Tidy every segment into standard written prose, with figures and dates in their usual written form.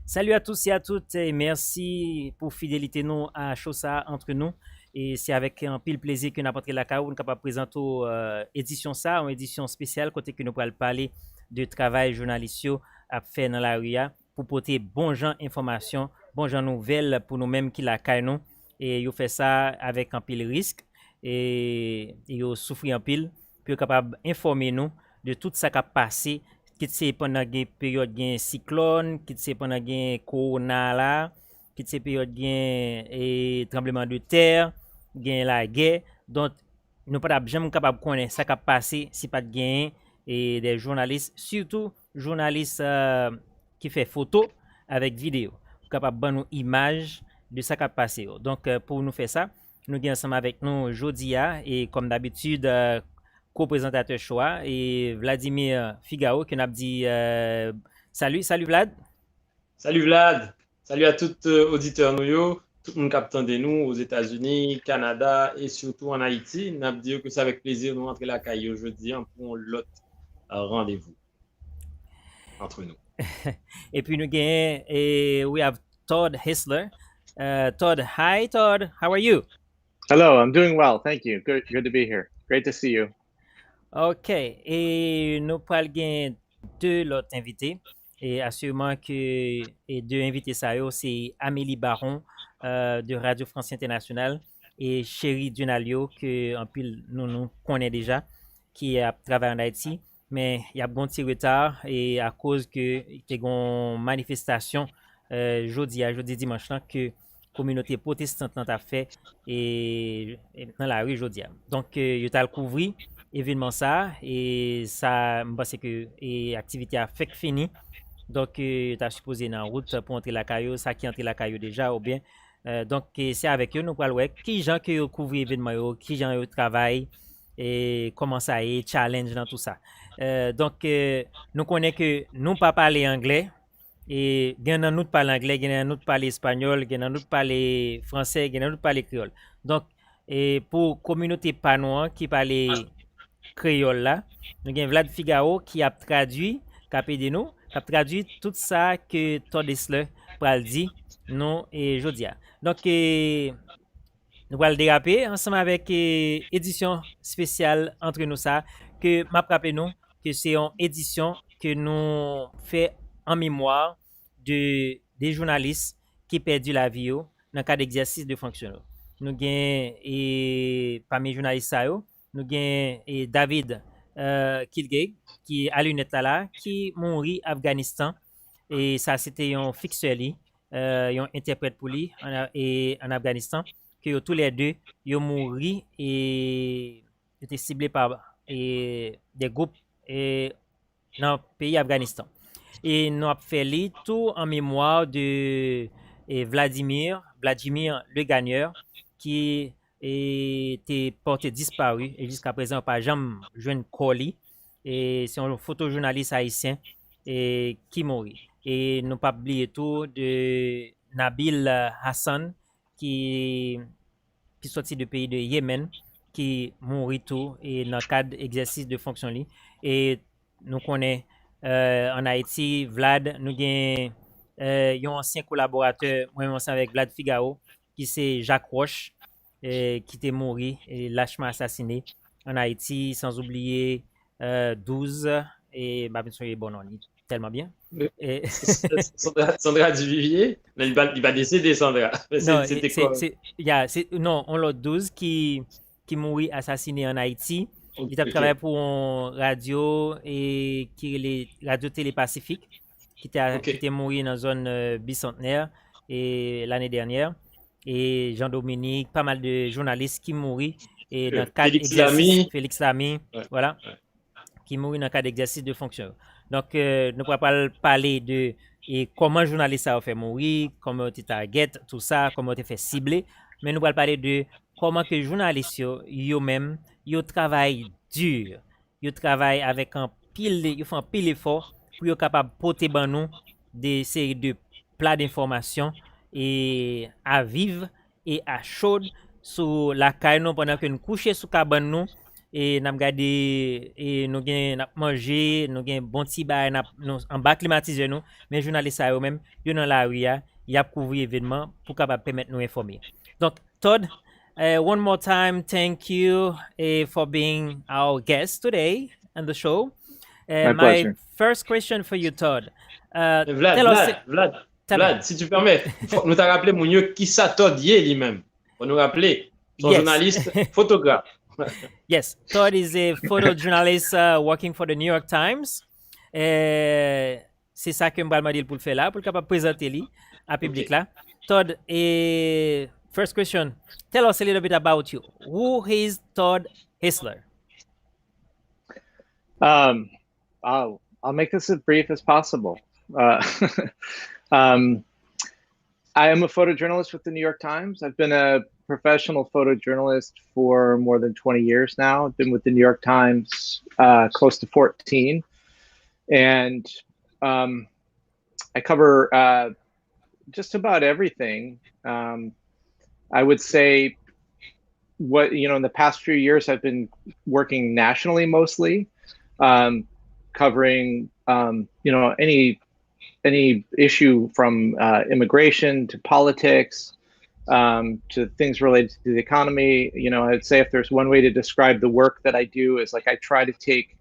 Salut à tous et à toutes et merci pour fidélité nous à Chosa entre nous. Et c'est avec un pile plaisir que nous avons la CAO, nous sommes capable de présenter édition ça, une édition spéciale côté que nous pourrons parler de travail journalistique à faire dans la rue pour porter bon genre information, bon genre nouvelles pour nous-mêmes qui la caille nous. Et ils fait ça avec un pile risque et ils souffrent un pile pour capable d'informer nous de tout ça qui a passé qui c'est pendant la période gen cyclone, qui c'est pendant gen corona là, qui c'est période gen tremblement de terre, gen la guerre. Donc nous pas jamais capable connaître ça qui a passé si pas gen et des journalistes, surtout journalistes qui fait photo avec vidéo, capable de nous image de ça qui a passé. Donc pour nous faire ça, nous sommes ensemble avec nous Jodia et comme d'habitude co-présentateur choix et Vladimir Figaro qui n'a dit salut Vlad. Salut Vlad, salut à tout auditeur nous, tout le monde qui attend de nous aux États-Unis, Canada et surtout en Haïti. Nous avons dit que c'est avec plaisir de nous rentrer la caille aujourd'hui pour l'autre rendez-vous entre nous. Et puis nous gagnons et we have Todd Hessler. Todd, hi Todd, how are you? Hello, I'm doing well, thank you. Good to be here. Great to see you. Ok, et nous parlons deux autres invités. Et assurément que les deux invités, c'est Amélie Baron de Radio France Internationale et Chéri Dunalio, que en pile nous connaissons déjà, qui a travaillé en Haïti. Mais il y a un petit retard et à cause que il y a une manifestation jeudi dimanche là, que la communauté protestante a fait et dans la rue jeudi. Donc, il y a le couvri événement ça et ça me pense que l'activité a fait fini. Donc, tu as supposé dans la route pour entrer la caillou, ça qui entre la caillou déjà ou bien. Donc, c'est avec eux, nous allons voir qui gens qui couvrent l'événement, qui gens qui travaillent et comment ça est, challenge dans tout ça. Donc, nous connaissons que nous ne parlons pas anglais. Et il y en a nous qui parlent anglais, il y en a nous qui parlent espagnol, il y en a nous qui parlent français, il y en a nous qui parlent créole. Donc, et pour la communauté panois qui parle créole là, nous avons Vlad Figaro qui a traduit, qui a aidé nous, qui a traduit tout ça que Todd Hessler pral dit nous et Jodia. Donc nous allons déraper ensemble avec édition spéciale entre nous ça que m'a rappelé nous que c'est une édition que nous fait en mémoire de des journalistes qui perdu la vie dans le cas d'exercice de fonction. Nous avons et parmi les journalistes ça nous avons David Kilgate qui a lunette là qui mourit en Afghanistan et ça c'était un fixeur un interprète pour lui en Afghanistan que tous les deux ils mouru et étaient ciblés par des groupes dans le pays Afghanistan. Et nous avons fait tout en mémoire de Vladimir le gagneur qui était porté disparu et jusqu'à présent pas jamais jeune colis et c'est un photojournaliste haïtien qui mourit et nous pas oublier tout de Nabil Hassan qui sorti du pays de Yémen qui mourit tout et dans le cadre d'exercice de fonction et nous connaissons en Haïti Vlad nous avons un ancien collaborateur moi ensemble avec Vlad Figaro qui c'est Jacques Roche qui était mort et lâchement assassiné en Haïti, sans oublier 12 et bah bien sûr bon non, tellement bien. Et... Sandra Duvivier, il va décéder Sandra. C'était quoi? Non, on l'a 12 qui mourit assassiné en Haïti. Il a travaillé pour une radio et qui est les Radio Télé Pacifique qui était mort dans la zone bicentenaire et l'année dernière. Et Jean-Dominique, pas mal de journalistes qui mourent et dans le cadre d'exercice, Félix Lamy, voilà, qui mourent dans le cadre d'exercice de fonction. Donc, nous ne pourrons pas parler de comment les journalistes ont fait mourir, comment tu target, tout ça, comment tu fait cibler, mais nous pourrons parler de comment que les journalistes, eux-mêmes, ils travaillent dur, ils travaillent avec ils font un pile effort pour être capable de porter nous des séries de plats d'informations et à vivre et à chaud sur la caille pendant que nous couchons sous cabane nous et n'a regardé et nous gain n'a manger, nous gain bon petit bail nous en bas climatiser nous, mais journalistes ça eux même, yo dans la rue y a couvrir événement pour capable permettre nous informer. Donc Todd, one more time, thank you for being our guest today on the show. My My pleasure. first question for you, Todd. Vlad, Tell me. si tu permets, faut nous t'a rappelé mon qui ça Todd lui-même. Faut nous rappeler, son Yes. journaliste, photographe. Yes, Todd is a photojournalist working for the New York Times. C'est ça que je vais dire pour le faire là, pour capable présenter lui à public là. Todd, first question, tell us a little bit about you. Who is Todd Hissler? I'll make this as brief as possible. I am a photojournalist with the New York Times. I've been a professional photojournalist for more than 20 years now. I've been with the New York Times close to 14. And I cover just about everything. I would say in the past few years, I've been working nationally mostly, covering, any issue from immigration to politics, to things related to the economy. I'd say if there's one way to describe the work that I do is like I try to take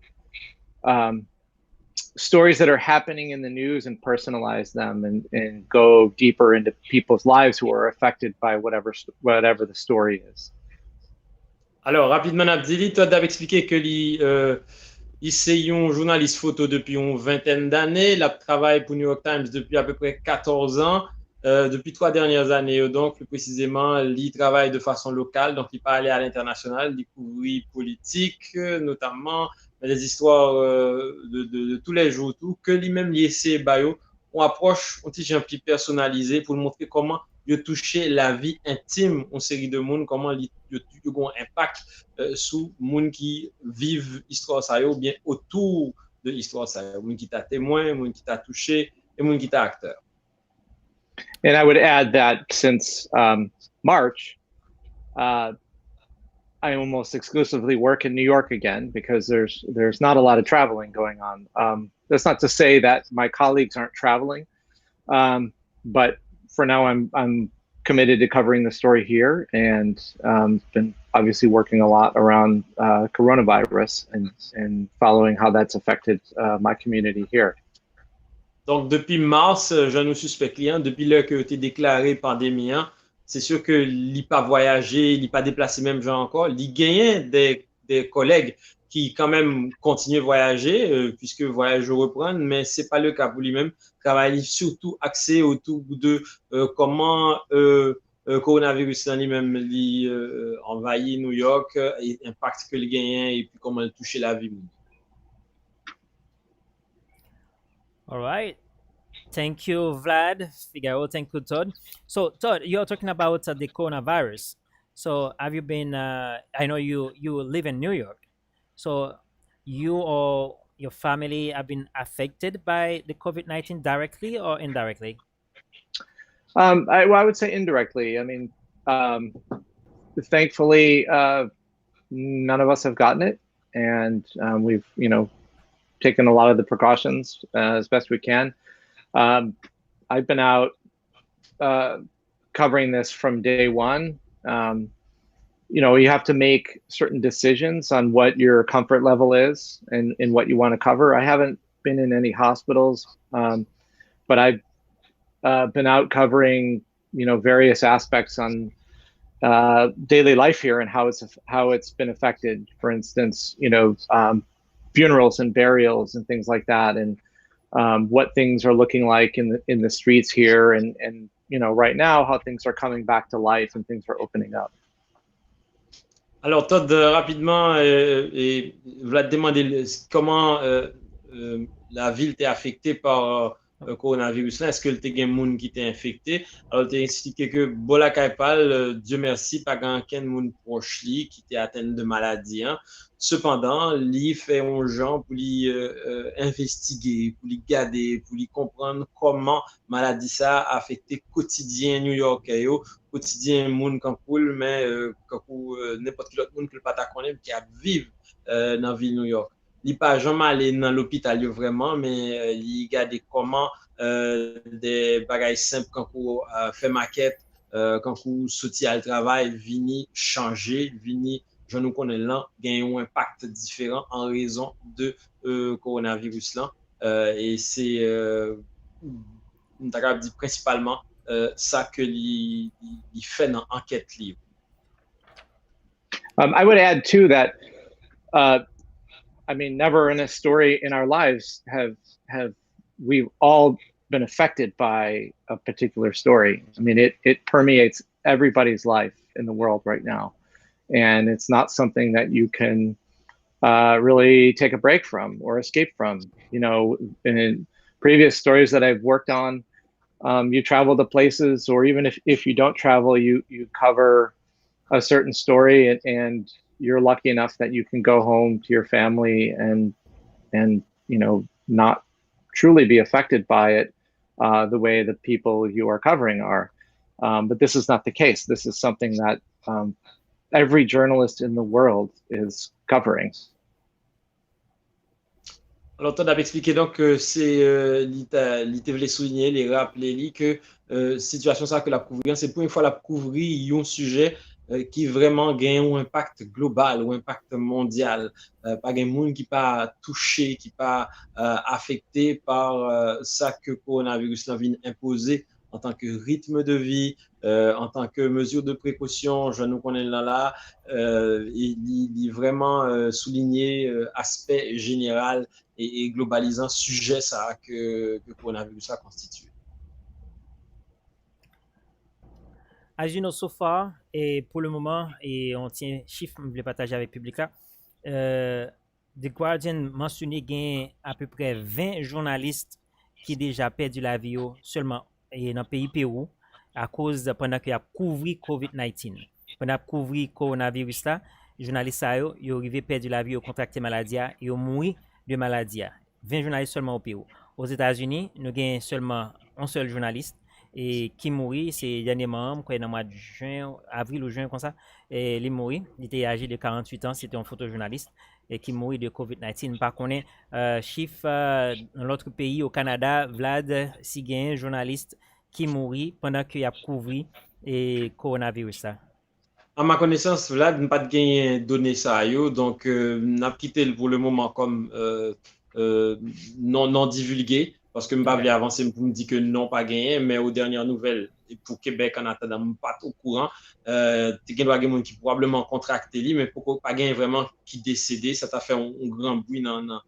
stories that are happening in the news and personalize them and go deeper into people's lives who are affected by whatever the story is. Alors, rapidement, Abdili, toi, tu avais expliqué que c'est un journaliste photo depuis une vingtaine d'années. Il travaille pour New York Times depuis à peu près 14 ans. Depuis 3 dernières années, donc, plus précisément, il travaille de façon locale, donc il peut aller à l'international, il couvre politique, notamment les histoires de tous les jours, tout, que lui-même, l'IEC Bayo, on approche un petit peu personnalisé pour montrer comment il touché la vie intime en série de monde, comment il a un impact sur les gens qui vivent l'histoire ça ou bien autour de l'histoire ça, les gens qui t'a témoin, les gens qui t'a touché et les gens qui t'a acteur. And I would add that since March, I almost exclusively work in New York again because there's not a lot of traveling going on. That's not to say that my colleagues aren't traveling, but for now I'm committed to covering the story here and been obviously working a lot around coronavirus and following how that's affected my community here. Donc, depuis mars, je nous suspect client, depuis l'heure que tu es déclaré pandémie, c'est sûr que il n'a pas voyagé, il n'a pas déplacé même gens encore. Il gagne des collègues qui quand même continuent de voyager, puisque le voyage reprend, mais ce n'est pas le cas pour lui-même. Il travaille surtout axé autour de comment coronavirus lui-même envahit New York, et l'impact que il gagne et puis comment il touche la vie. All right. Thank you, Vlad, Figaro. Thank you, Todd. So, Todd, you're talking about the coronavirus. So, have you been? I know you live in New York. So, you or your family have been affected by the COVID-19 directly or indirectly? I would say indirectly. I mean, thankfully, none of us have gotten it, and we've taken a lot of the precautions as best we can. I've been out covering this from day one. You have to make certain decisions on what your comfort level is and what you want to cover. I haven't been in any hospitals, but I've been out covering various aspects on daily life here and how it's been affected. For instance, funerals and burials and things like that, and what things are looking like in the streets here, and right now how things are coming back to life and things are opening up. Alors Todd, rapidement, Vlad demandé comment la ville t'est affectée par coronavirus là. Est-ce que t'es gen moun qui t'est infecté? Alors t'es expliqué que Bola Kaipal, Dieu merci, pas quelqu'un moun proche li qui t'est atteint de maladie. Cependant, il fait un gens pour lui investiguer, pour lui garder, pour lui comprendre comment maladie ça a affecté quotidien New Yorkais, quotidien moun Kampoul, mais n'importe quel autre monde que le pas connaît qui a vivre dans la ville de New York. Il n'est pas jamais allé dans l'hôpital vraiment, mais il regarde comment des bagages simples quand on fait maquette, quand on sortit à le travail, vini changer, vini, je nous connais là, gagne un impact différent en raison de coronavirus là. Et c'est, dit principalement ça que il fait dans l'enquête libre. I would add too that, I mean, never in a story in our lives have we've all been affected by a particular story. I mean, it permeates everybody's life in the world right now, and it's not something that you can really take a break from or escape from. You know, in previous stories that I've worked on, you travel to places, or even if you don't travel, you cover a certain story, and you're lucky enough that you can go home to your family and you know, not truly be affected by it the way the people you are covering are. But this is not the case. This is something that every journalist in the world is covering. Alors, tu as expliqué donc que c'est, l'ité voulait souligner, les rappeler que situation ça que la couvrir, c'est pour une fois la couvrir un sujet qui vraiment gagne un impact global ou impact mondial. Pas un monde qui pas touché, qui pas affecté par ça que le coronavirus a vient imposer en tant que rythme de vie, en tant que mesure de précaution, je nous connais là, il vraiment souligné aspect général et globalisant sujet ça que le coronavirus a constitué. As you know, so far, et pour le moment, et on tient chiffre, je vais partager avec Publica, The Guardian mentionné qu'il y a à peu près 20 journalistes qui déjà perdu la vie seulement dans le pays Pérou à cause pendant qu'il a couvert COVID-19. Pendant qu'il couvert coronavirus là, les journalistes sont arrivés perdu la vie, contracté maladie et ils mouru de maladie. 20 journalistes seulement au Pérou. Aux États-Unis, nous avons seulement un seul journaliste et qui mourit, c'est dernièrement, dans le mois de juin, avril ou juin, comme ça, et il est mort. Il était âgé de 48 ans, c'était un photojournaliste et qui mourit de COVID-19. Par contre, chiffre dans l'autre pays, au Canada, Vlad, si il y a un journaliste qui mourit pendant qu'il a couvert le coronavirus. À ma connaissance, Vlad n'a pas de gain donné ça, donc n'a quitté pour le moment comme non divulgué. Parce que je ne vais pas avancer pour me dire que non, pas gagné, mais aux dernières nouvelles, pour Québec, en attendant, je ne suis pas au courant. Il y a des gens qui probablement contracté, mais pour pas gagner vraiment qui décédé, ça t'a fait un grand bruit dans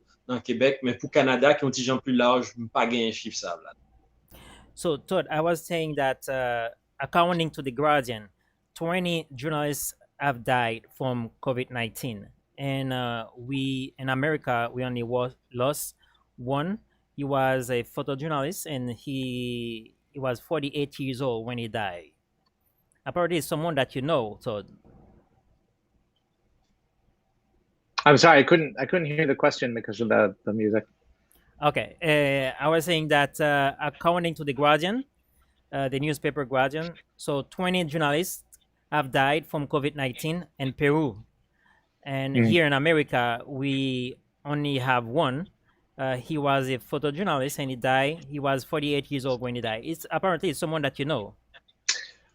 Québec. Mais pour Canada, qui ont des gens plus larges, je n'ai pas gagné un chiffre ça. Là. So, Todd, I was saying that according to The Guardian, 20 journalists have died from COVID-19. And we, in America, we only lost one. He was a photojournalist and he was 48 years old when he died. Apparently, it's someone that you know, Todd. I'm sorry, I couldn't hear the question because of the music. Okay, I was saying that according to The Guardian, the newspaper Guardian, so 20 journalists have died from COVID-19 in Peru. And here in America, we only have one. He was a photojournalist and he died. He was 48 years old when he died. It's apparently someone that you know.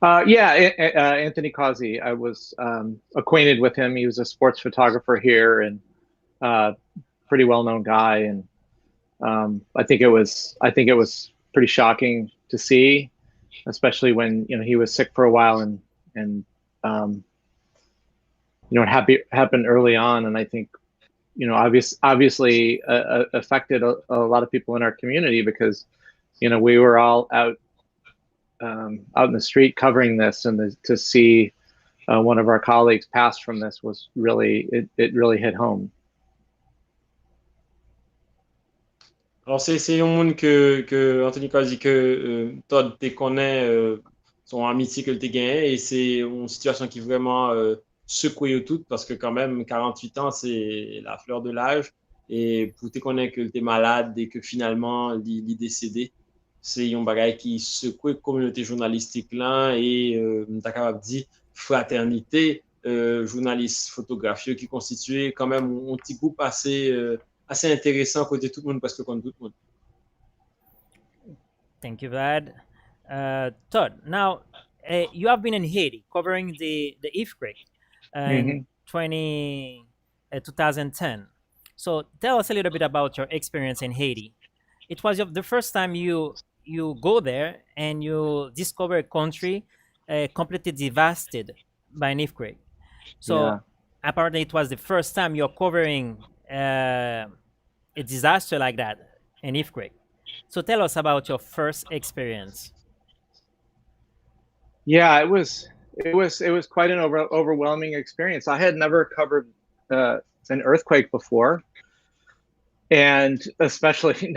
Anthony Causey. I was acquainted with him. He was a sports photographer here and pretty well-known guy. And I think it was pretty shocking to see, especially when he was sick for a while and it happened early on. And I think obviously affected a lot of people in our community because, we were all out in the street covering this, and to see one of our colleagues pass from this was really, it really hit home. Alors, c'est un monde que Anthony Causey, que Todd te connaît, son amitié que tu gagné, et c'est une situation qui vraiment secoué tout parce que quand même 48 ans c'est la fleur de l'âge et pour te connaître que tu es malade et que finalement il est décédé, c'est un bagage qui secoue la communauté journalistique là et tu capable de dire fraternité journalistes photographes qui constituaient quand même un petit groupe assez intéressant côté tout le monde parce que contre tout le monde. Thank you, Vlad. Todd, now you have been in Haiti covering the earthquake in 2010. So tell us a little bit about your experience in Haiti. It was the first time you go there and you discover a country completely devastated by an earthquake. So apparently it was the first time you're covering a disaster like that, an earthquake. So tell us about your first experience. Yeah, it was quite an overwhelming experience. I had never covered an earthquake before, and especially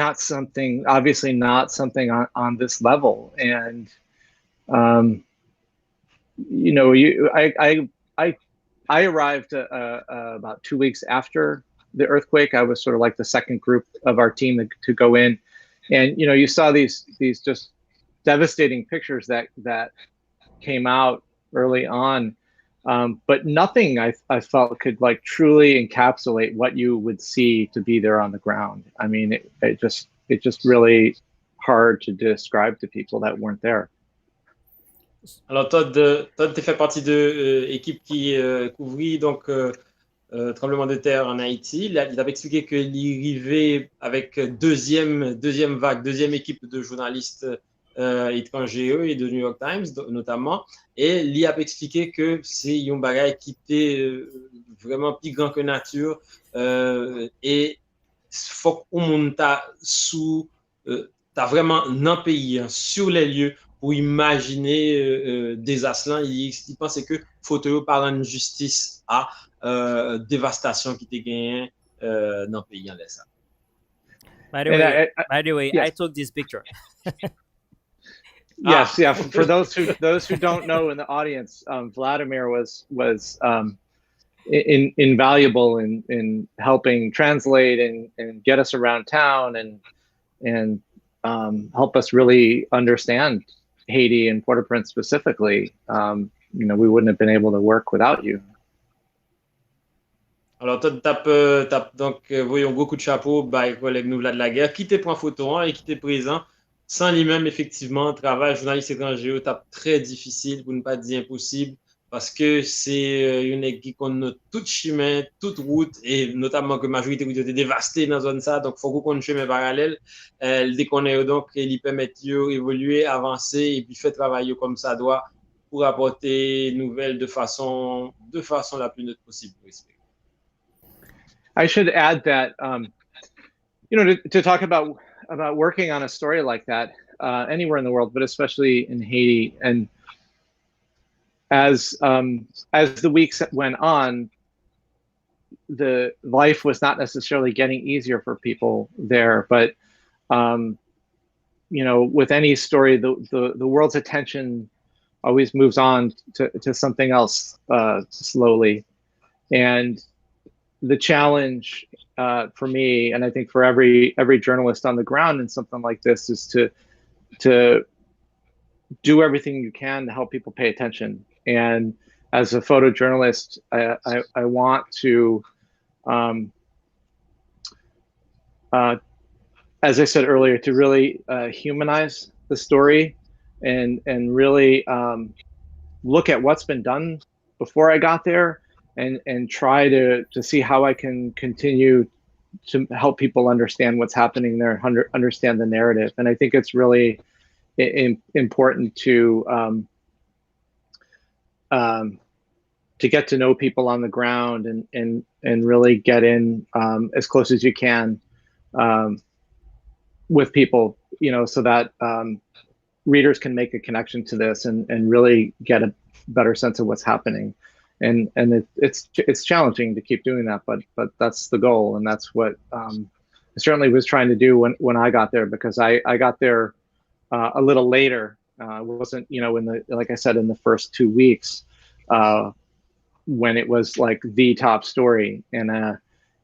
obviously not something on this level. And you know, I arrived about 2 weeks after the earthquake. I was sort of like the second group of our team to go in, and you know, you saw these just devastating pictures that came out early on, but nothing I felt could like truly encapsulate what you would see to be there on the ground. I mean, it just really hard to describe to people that weren't there. Alors Todd tu fait partie de équipe qui couvrit donc tremblement de terre en Haïti. Il avait expliqué qu'il arrivait avec deuxième vague, deuxième équipe de journalistes étrangers et de New York Times notamment, et il a expliqué que c'est un bagage qui était vraiment plus grand que nature, et faut que monde t'as vraiment un pays sur les lieux pour imaginer des aslan. Il pensait que photo par une justice à dévastation qui était gagnée dans le pays en laissant. By the way, yes. I took this picture. Yes, yeah. For those who don't know in the audience, Vladimir was invaluable in helping translate and get us around town and help us really understand Haiti and Port-au-Prince specifically. You know, we wouldn't have been able to work without you. Alors, Todd tape donc, voyons, beaucoup de chapeau, collègue nous Vlad de la guerre, qui était point photo et qui était présent. Sans lui-même, effectivement, travail journaliste étranger tape très difficile, pour ne pas dire impossible, parce que c'est une équipe qu'on a tout chemin, toute route, et notamment que la majorité était dévastée dans la zone ça, donc il faut qu'on ait un chemin parallèle. Dès qu'on est donc, il permet d'évoluer, avancer, et puis faire travailler comme ça doit, pour apporter nouvelles de façon la plus neutre possible. I should add that, you know, to talk about working on a story like that anywhere in the world, but especially in Haiti, and as the weeks went on, the life was not necessarily getting easier for people there. But you know, with any story, the world's attention always moves on to something else slowly, and the challenge for me, and I think for every journalist on the ground in something like this, is to do everything you can to help people pay attention. And as a photojournalist, I want to, as I said earlier, to really humanize the story and really look at what's been done before I got there, and try to see how I can continue to help people understand what's happening there, understand the narrative. And I think it's really important to get to know people on the ground and really get in as close as you can with people, you know, so that readers can make a connection to this and really get a better sense of what's happening. And it's challenging to keep doing that, but that's the goal, and that's what I certainly was trying to do when I got there, because I got there a little later. It wasn't, you know, like I said, in the first 2 weeks when it was like the top story. And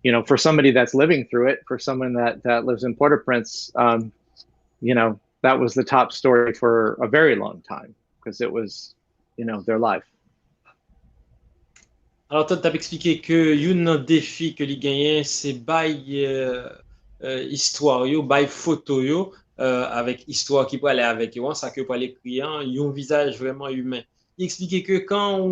you know, for somebody that's living through it, for someone that lives in Port-au-Prince, you know, that was the top story for a very long time, because it was, you know, their life. Alors, toi, tu as expliqué que un défi que les gagnants, c'est bail histoire, bail photo, avec histoire qui peut aller avec eux, ça que pour les clients, ils ont un visage vraiment humain. Il expliquait que quand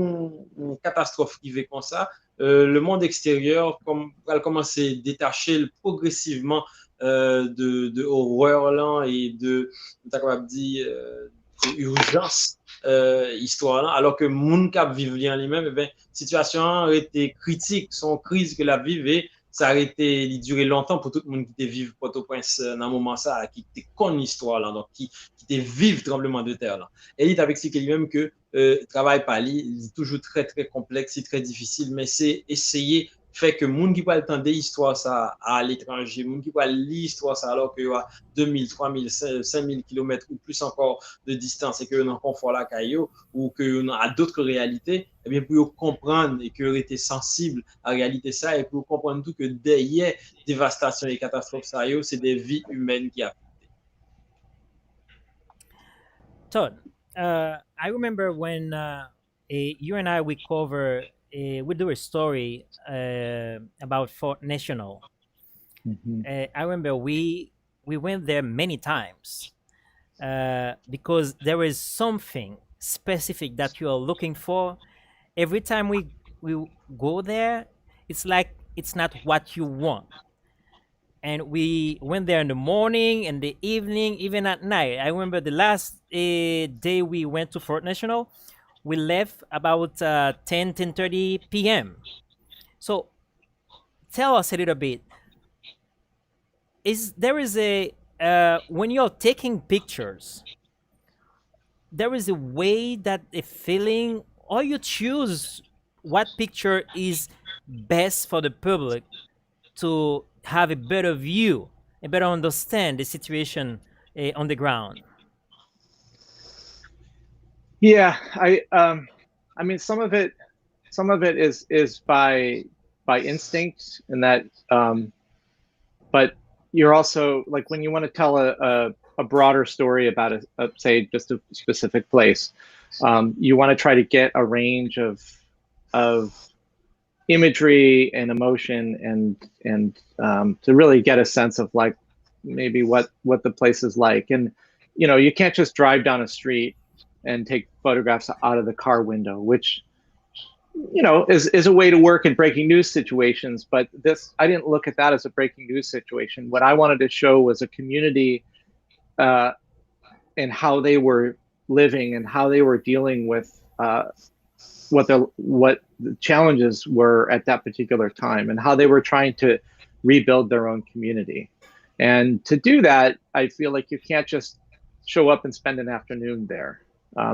une catastrophe arrive comme ça, le monde extérieur va commencer à détacher progressivement de horreur là, et de, capable de dire, urgence histoire là, alors que moun kap vive li en lui-même, eh ben, situation a été critique, son crise que la vivait, ça a été duré longtemps pour tout le monde qui était vivre Port-au-Prince dans un moment ça, qui était con l'histoire là, donc qui était vive tremblement de terre là. Et il t'a expliqué lui-même que travail par lui, il est toujours très très complexe et très difficile, mais c'est essayer fait que moun qui peut attendre histoire ça à l'étranger, moun qui peut lire l'histoire ça alors qu'il y a 2000, 3000, 5000 km ou plus encore de distance et que nous confort la caillou ou que nous a d'autres réalités, eh bien pour comprendre et que été sensible à la réalité ça et pour comprendre tout que derrière dévastation et catastrophe ça c'est des vies humaines qui a. Todd, I remember when you and I we cover we do a story about Fort National. I remember we went there many times because there is something specific that you are looking for. Every time we go there, it's like it's not what you want. And we went there in the morning, in the evening, even at night. I remember the last day we went to Fort National, we left about 10:30 p.m. So tell us a little bit. There is a when you're taking pictures, there is a way that a feeling, or you choose what picture is best for the public to have a better view, a better understand the situation on the ground. Yeah, I mean, some of it is by instinct, and that, but you're also like when you want to tell a broader story about say just a specific place, you want to try to get a range of imagery and emotion and to really get a sense of like maybe what the place is like. And you can't just drive down a street and take photographs out of the car window, which is a way to work in breaking news situations. But I didn't look at that as a breaking news situation. What I wanted to show was a community and how they were living and how they were dealing with what the challenges were at that particular time, and how they were trying to rebuild their own community. And to do that, I feel like you can't just show up and spend an afternoon there.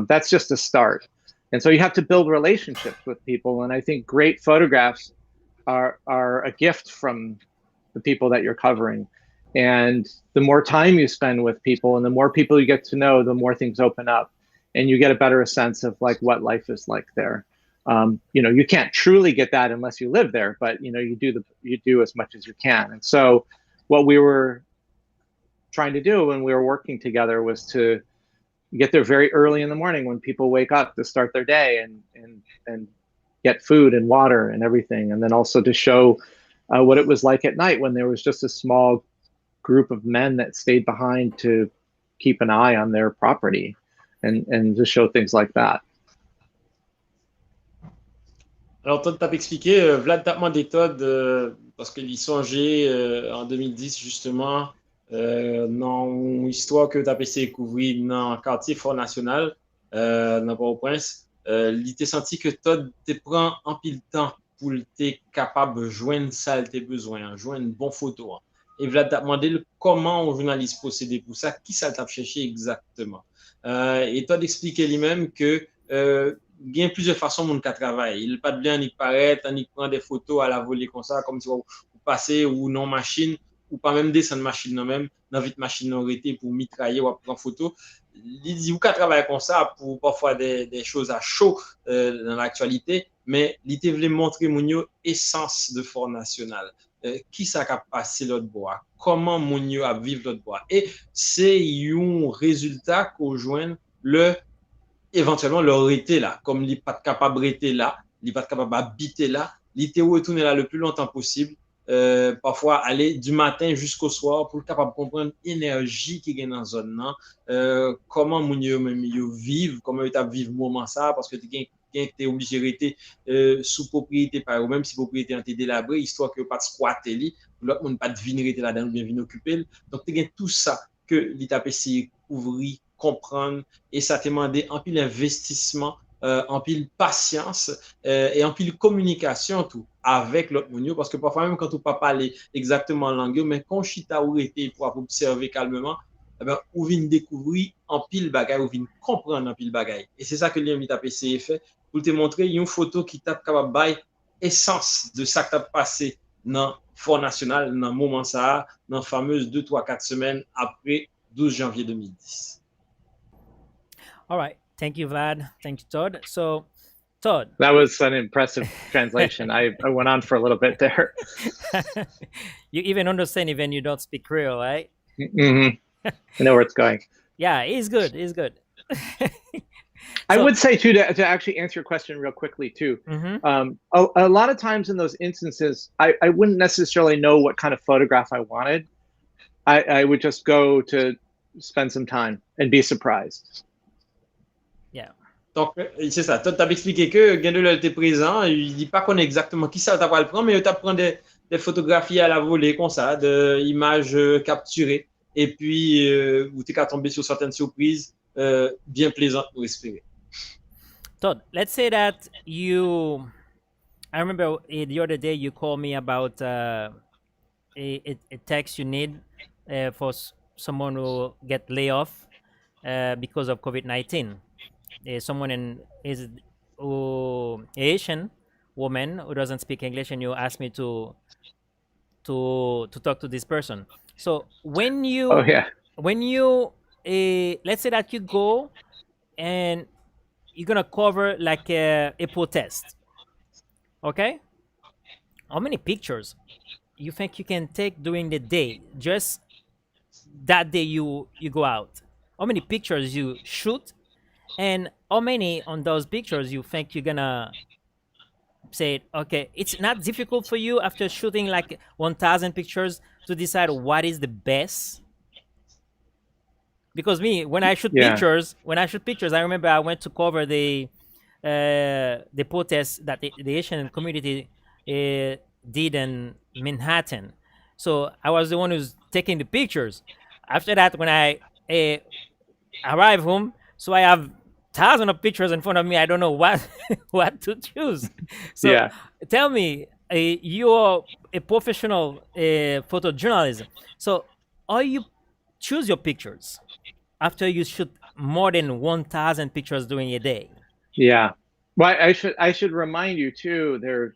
That's just a start. And so you have to build relationships with people. And I think great photographs are a gift from the people that you're covering. And the more time you spend with people and the more people you get to know, the more things open up and you get a better sense of like what life is like there. You can't truly get that unless you live there, but you do as much as you can. And so what we were trying to do when we were working together was to get there very early in the morning when people wake up to start their day and get food and water and everything. And then also to show what it was like at night when there was just a small group of men that stayed behind to keep an eye on their property and to show things like that. Alors, toi, tu as expliqué, Vlad t'a demandé Todd, parce qu'il songeait en 2010, justement, dans une histoire que tu as essayé de couvrir dans le quartier Fort National, dans Port-au-Prince. Il t'a senti que Todd te prend en pile temps pour être capable de joindre ça, tes besoins, joindre une bonne photo. Et Vlad t'a demandé comment un journaliste procédait pour ça, qui ça t'a cherché exactement. Et Todd expliquait lui-même que il y a plusieurs façons de travailler. Il n'est pas de bien ni paraître, ni prendre des photos à la volée comme ça, comme si vous passez ou non machine, ou pas même descendre machine non même, dans vite machine non arrêtée pour mitrailler ou prendre photo. Il dit, vous pouvez travailler comme ça pour parfois des choses à chaud dans l'actualité, mais il voulait montrer mon essence de Fort National. Qui ça a passé l'autre bois, comment mon a vivre l'autre bois. Et c'est un résultat qu'on joint éventuellement leur été là, comme il n'est pas capable d'être là, il n'est pas capable d'habiter là, il était retourné là le plus longtemps possible. Parfois aller du matin jusqu'au soir pour capable comprendre l'énergie qui est dans la zone là, comment moun yo même yo vivent, comment ils vivent moment ça parce que tu es obligé de rester sous propriété par ou même si propriété en été délabrée histoire que pas de squatter li l'autre monde pas de venir rester là-dedans bien venir occuper donc tu as tout ça que l'État peut essayer couvrir comprendre et ça te demandé en pile investissement en pile patience et en pile communication tout avec l'autre monde parce que parfois même quand on ne peut pas parler exactement la langue mais quand chita ou été pour observer calmement eh ben, ou vient découvrir en pile bagay ou vient comprendre en pile bagay et c'est ça que l'IMITA PC fait pour te montrer une photo qui t'a capable bail essence de ça qui t'a passé dans Fort National dans moment ça dans fameuse 2 3 4 semaines après 12 janvier 2010. All right. Thank you, Vlad. Thank you, Todd. So, Todd. That was an impressive translation. I went on for a little bit there. You even understand even you don't speak Creole, right? Mm-hmm. I know where it's going. Yeah, it's good. It's good. I would say, too, to actually answer your question real quickly, too. A lot of times in those instances, I wouldn't necessarily know what kind of photograph I wanted. I would just go to spend some time and be surprised. Yeah. Donc, c'est ça. Tu as expliqué que Gendel était présent. Il dit pas qu'on est exactement qui ça tu vas le prendre, mais tu prends des photographies à la volée, comme ça, d'images capturées. Et puis, où tu es tombé sur certaines surprises bien plaisantes pour espérer. Todd, let's say that I remember the other day you called me about a text you need for someone who get laid off because of COVID-19. Someone is Asian woman who doesn't speak English, and you asked me to talk to this person. So when you let's say that you go and you're gonna cover like a protest, okay? How many pictures you think you can take during the day? Just that day you go out. How many pictures you shoot? And how many on those pictures you think you're gonna say, okay, it's not difficult for you after shooting like 1,000 pictures to decide what is the best? Because me, when I shoot pictures, I remember I went to cover the protests that the Asian community did in Manhattan. So I was the one who's taking the pictures. After that, when I arrive home, so I have thousands of pictures in front of me. I don't know what to choose. So tell me, you're a professional photojournalist. So how you choose your pictures after you shoot more than 1,000 pictures during a day? Yeah. Well, I should remind you too.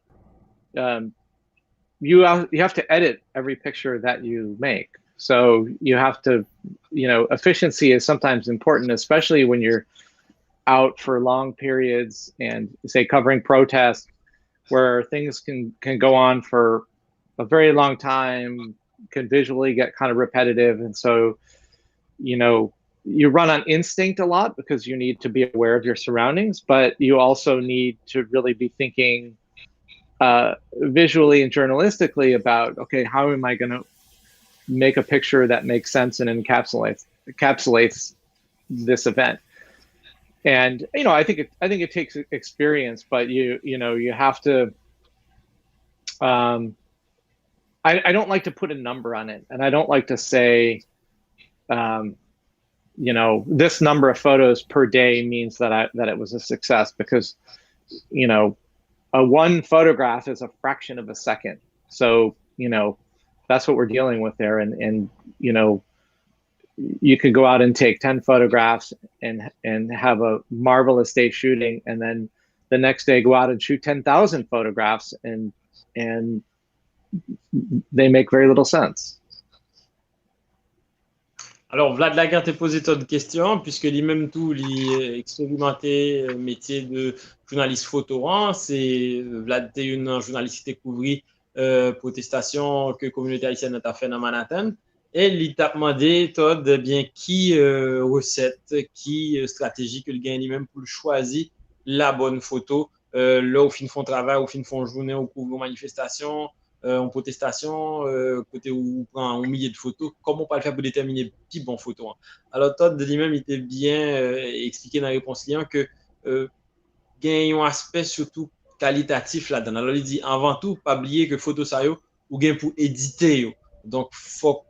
You have to edit every picture that you make. So you have to, efficiency is sometimes important, especially when you're out for long periods and say covering protests where things can go on for a very long time, can visually get kind of repetitive. And so, you run on instinct a lot because you need to be aware of your surroundings, but you also need to really be thinking visually and journalistically about, okay, how am I going to make a picture that makes sense and encapsulates this event? And I think it takes experience, but you have to. I don't like to put a number on it, and I don't like to say, this number of photos per day means that it was a success, because a one photograph is a fraction of a second. So that's what we're dealing with there, and you could go out and take 10 photographs and have a marvelous day shooting, and then the next day go out and shoot 10,000 photographs, and they make very little sense. Alors, Vlad Laguerre t'a posé tant de questions, puisque lui-même tout, expérimenté métier de journaliste photo. C'est Vlad t'es une journaliste qui couvrit protestation que la communauté haïtienne a fait dans Manhattan. Et il t'a demandé, Todd, bien qui recette, qui stratégie que le gagne lui-même pour choisir la bonne photo là, au fin font travail, au fin font journée, au couvre manifestation, en protestation, côté où on prend un millier de photos, comment on peut le faire pour déterminer qui bon photo. Hein. Alors, Todd lui-même, il était bien expliqué dans la réponse client que il y a un aspect surtout qualitatif là-dedans. Alors, il dit, avant tout, pas oublier que photo ça, yo, ou bien pour éditer. Yo. Donc,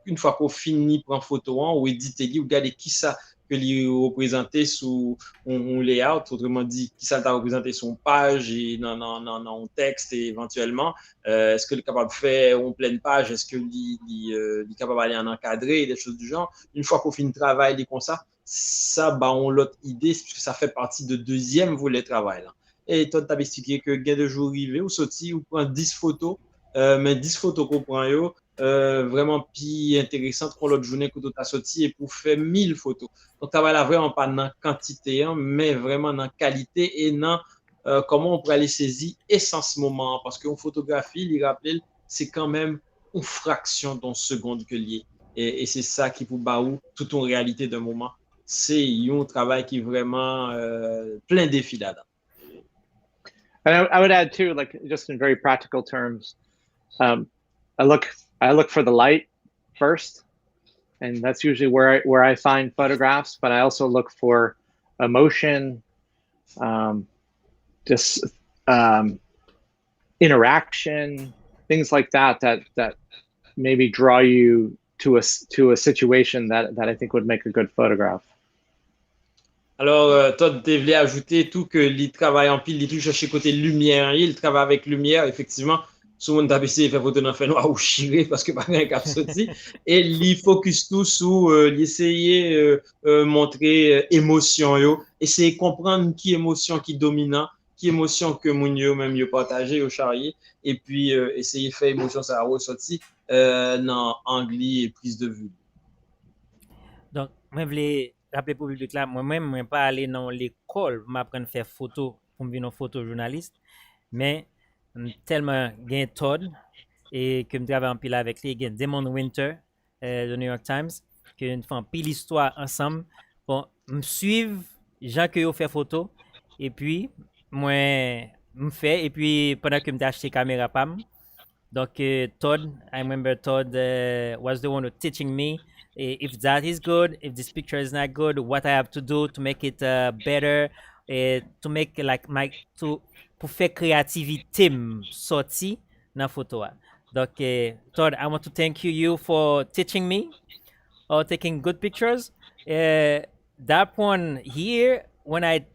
une fois qu'on finit prendre photo, ou éditer, ou regarder qui ça que lui représenter sous un layout, autrement dit, qui ça t'a représenté sur une page et dans un texte et éventuellement, est-ce que est capable de faire une pleine page, est-ce que est capable d'aller en encadré, des choses du genre. Une fois qu'on finit le travail, comme ça, bah, on l'autre idée, puisque ça fait partie de deuxième volet travail. Là. Et toi, tu as expliqué que gain de jour arrivé, ou sorti, ou prend 10 photos, mais 10 photos qu'on prend, vraiment plus intéressante pour l'autre journée que tu as sorti et pour faire 1000 photos. Donc, travail là vraiment pas dans quantité, hein, mais vraiment dans qualité et dans comment on pourrait aller saisir essence moment. Parce qu'une photographie, il rappelle, c'est quand même une fraction d'une seconde que lié. Et c'est ça qui pour baou toute une réalité d'un moment. C'est un travail qui est vraiment plein de défis là-dedans. And I would add too, like just in very practical terms, I look for the light first, and that's usually where I find photographs. But I also look for emotion, just interaction, things like that maybe draw you to a situation that I think would make a good photograph. Alors, Todd, tu voulais ajouter tout que il travaille en pile, il touche chercher côté lumière, il travaille avec lumière, effectivement. Souvent, on a essayé de faire photo dans le fait noir ou chiré parce que pas rien cap sorti. Et il focus tout sur essayer montrer émotion, yo. Essayer de comprendre qui émotion qui dominant, qui émotion que mon yo même yo partagé, au charrier. Et puis, essayer de faire émotion, ça a ressorti dans anglais et prise de vue. Donc, moi, je voulais rappeler pour le public là, moi-même, je ne pas aller dans l'école pour m'apprendre à faire photo, pour me devenir un photojournaliste, mais tellement gain Todd et que je travaille en pile avec lui, gain Damon Winter de New York Times, que nous faisons pile histoire ensemble. Bon, me suivre, gens que yo fait photo, et puis, moi, me fait, et puis pendant que je acheté caméra pam, donc Todd, I remember Todd was the one who teaching me if that is good, if this picture is not good, what I have to do to make it better, to make like pour faire créativité sorti dans photo. Donc Todd, I want to thank you for teaching me or taking good pictures. That one here, when I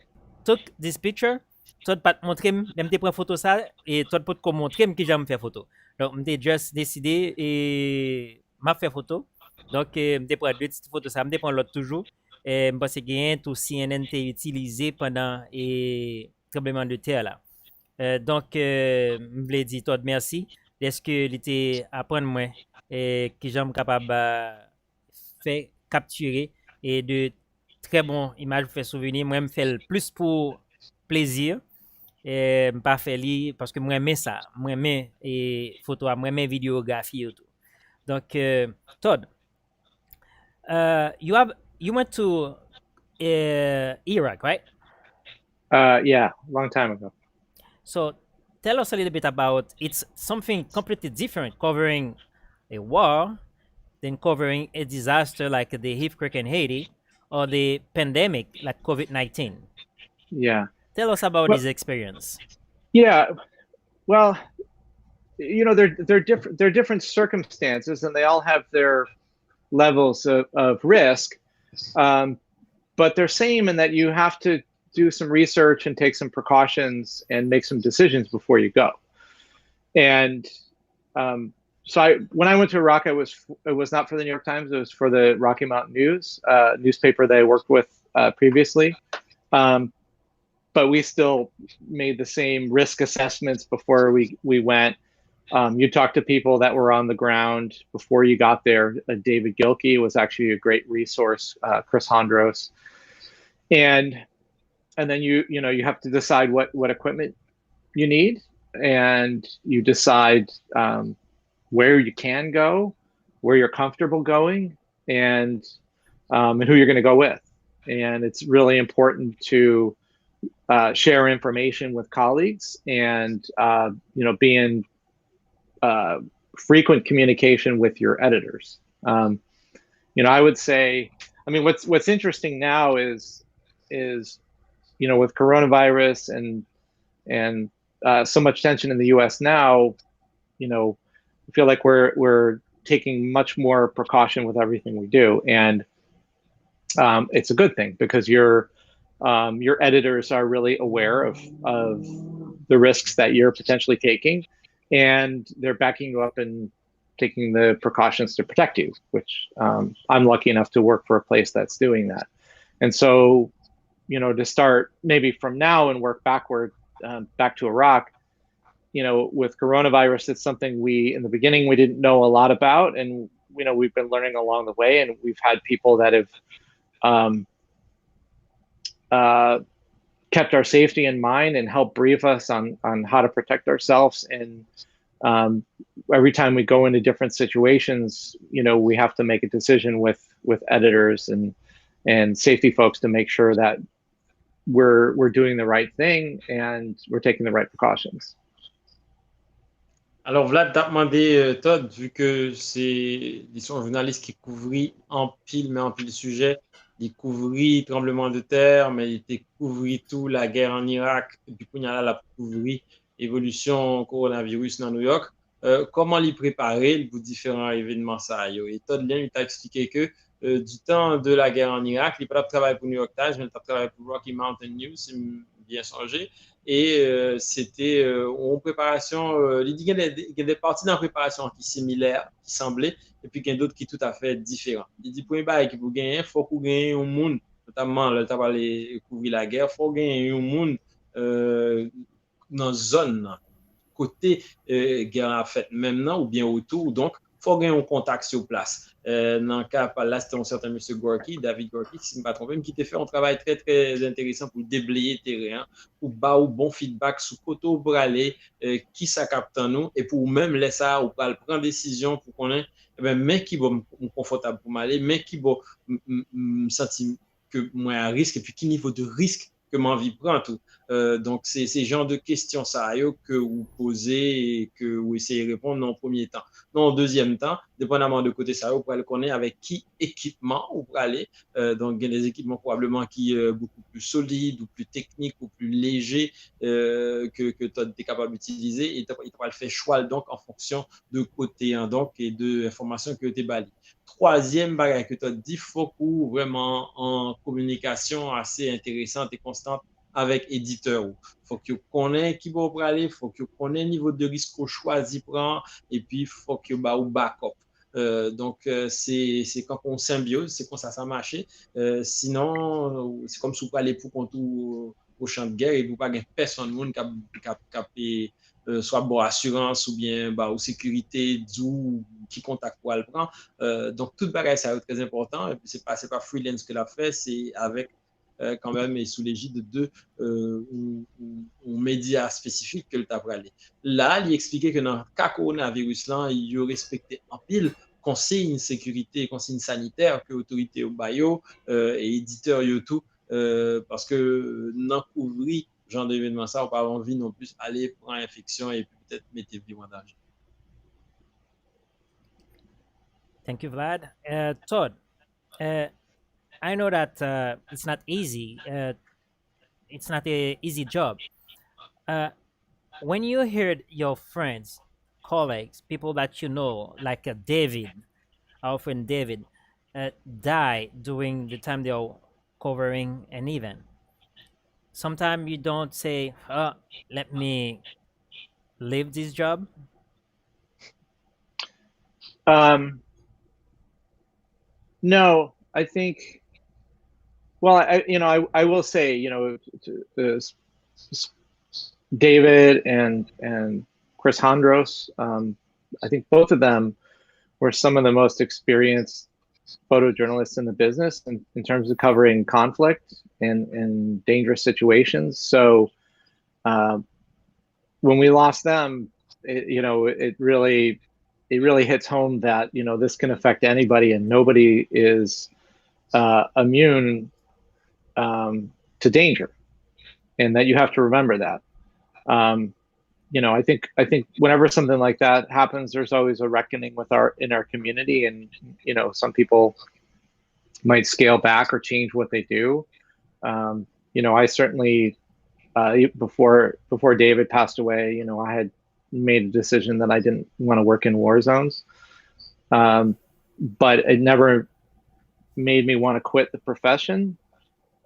took this picture, Todd pas montrer même te prend photo ça et Todd peut montrer que j'aime faire photo. Donc m'te just décidé et m'a fait photo. Donc m'te prend deux petites photos ça, m'te prend l'autre toujours. Et me pense que tout CNN t'est utilisé pendant et tremblement de terre là. Donc me voulais dire Todd merci. Est-ce que il était apprendre moi et que j'aime capable faire capturer et de très bons images pour faire souvenir. Moi, je fais le plus pour plaisir. Et je pas faire parce que moi, j'aime ça. Moi, j'aime et photo, moi, j'aime vidéographie et tout. Donc, Todd, you went to Iraq, right? Yeah, long time ago. So, tell us a little bit about it's something completely different, covering a war than covering a disaster like the earthquake in Haiti or the pandemic like COVID-19. Yeah. Tell us about this experience. Yeah. Well, you know, they're different circumstances, and they all have their levels of risk, but they're same in that you have to do some research and take some precautions and make some decisions before you go. And so when I went to Iraq, it was not for the New York Times. It was for the Rocky Mountain News, newspaper that I worked with previously. But we still made the same risk assessments before we went. You talk to people that were on the ground before you got there. David Gilkey was actually a great resource. Chris Hondros, and then you have to decide what equipment you need, and you decide where you can go, where you're comfortable going, and who you're going to go with. And it's really important to share information with colleagues, and be in frequent communication with your editors. I would say, I mean, what's interesting now is with coronavirus and so much tension in the U.S. now, I feel like we're taking much more precaution with everything we do, and it's a good thing because your editors are really aware of the risks that you're potentially taking, and they're backing you up and taking the precautions to protect you, which I'm lucky enough to work for a place that's doing that. And so, to start maybe from now and work backward back to Iraq, with coronavirus, it's something in the beginning, we didn't know a lot about, and we've been learning along the way, and we've had people that have kept our safety in mind and helped brief us on how to protect ourselves. And every time we go into different situations, we have to make a decision with editors and safety folks to make sure that we're doing the right thing and we're taking the right precautions. Alors, Vlad, t'as demandé, Todd, vu que c'est un journaliste qui couvrit en pile sujet, il couvrit tremblement de terre, mais il était couvrit tout la guerre en Irak, et puis il y a la couvrit évolution coronavirus dans New York. Comment l'y préparer pour différents événements ça? Et Todd Lien, il t'a expliqué que du temps de la guerre en Irak, il n'a pas travaillé pour New York Times, mais il a travaillé pour Rocky Mountain News, si bien songé. Et c'était en préparation, il y a des parties dans la préparation qui sont similaires, qui semblaient, et puis il y a d'autres qui sont tout à fait différents. Il dit, pour une pour gagner, il faut qu'on gagne un monde, notamment, là, tu as parlé couvrir la guerre, il faut gagner un monde dans une zone, côté guerre en fait, maintenant, ou bien autour. Donc, il faut gagner un contact sur place. Dans le cas, là, c'était un certain monsieur Gorky, David Gorky, si je ne me trompe pas, qui t'a fait un travail très, très intéressant pour déblayer le terrain, pour avoir un bon feedback sur côté pour aller, qui ça capte en nous, et pour même laisser ça, ou pour prendre décision pour qu'on ait, mais qui est confortable pour m'aller, mais qui me sentir que moi à risque, et puis qui niveau de risque que m'envie prend tout. Donc, c'est ces genres de questions ça que vous posez et que vous essayez de répondre en premier temps. Non, en deuxième temps, dépendamment de côté ça, vous pouvez le connaître avec qui équipement vous pouvez aller. Donc, il y a des équipements probablement qui sont beaucoup plus solides ou plus techniques ou plus légers que tu es capable d'utiliser et tu vas le faire choix donc en fonction de côté donc, et de informations que tu es balayées. Troisième bagage que tu as dit, il faut que vraiment en communication assez intéressante et constante avec éditeur. Il faut que vous connaissiez qui va aller, il faut que vous connaissiez le niveau de risque qu'on choisit prendre, et puis il faut que vous ayez backup. Donc, c'est quand on symbiose, c'est comme ça marche. Sinon, c'est comme si vous allez pour contre au champ de guerre et vous n'avez pas personne qui soit bon assurance ou bien ou sécurité ou qui contacte pour le prendre. Donc, tout bagage, c'est très important. Et puis, c'est pas freelance que l'a fait, c'est avec quand même et sous l'égide de médias spécifiques que le t'a aller. Là, il expliquait que dans le cas coronavirus, là, il a respecté en pile consignes sécurité, consignes sanitaires que l'autorité au Bayo et éditeurs tout, parce que dans couvrir genre d'événement ça, on n'a pas envie non plus aller prendre infection et peut-être mettre vie en danger. Thank you, Vlad. Todd, I know that it's not easy. It's not an easy job. When you heard your friends, colleagues, people that you know, like David, our friend David, die during the time they're covering an event, sometimes you don't say, oh, let me leave this job. No, I think, well, I will say, David and Chris Hondros, I think both of them were some of the most experienced photojournalists in the business in terms of covering conflict and dangerous situations. So when we lost them, it really hits home that this can affect anybody, and nobody is immune to danger. and that you have to remember that. I think whenever something like that happens, there's always a reckoning in our community, and some people might scale back or change what they do. I certainly before David passed away, I had made a decision that I didn't want to work in war zones, but it never made me want to quit the profession.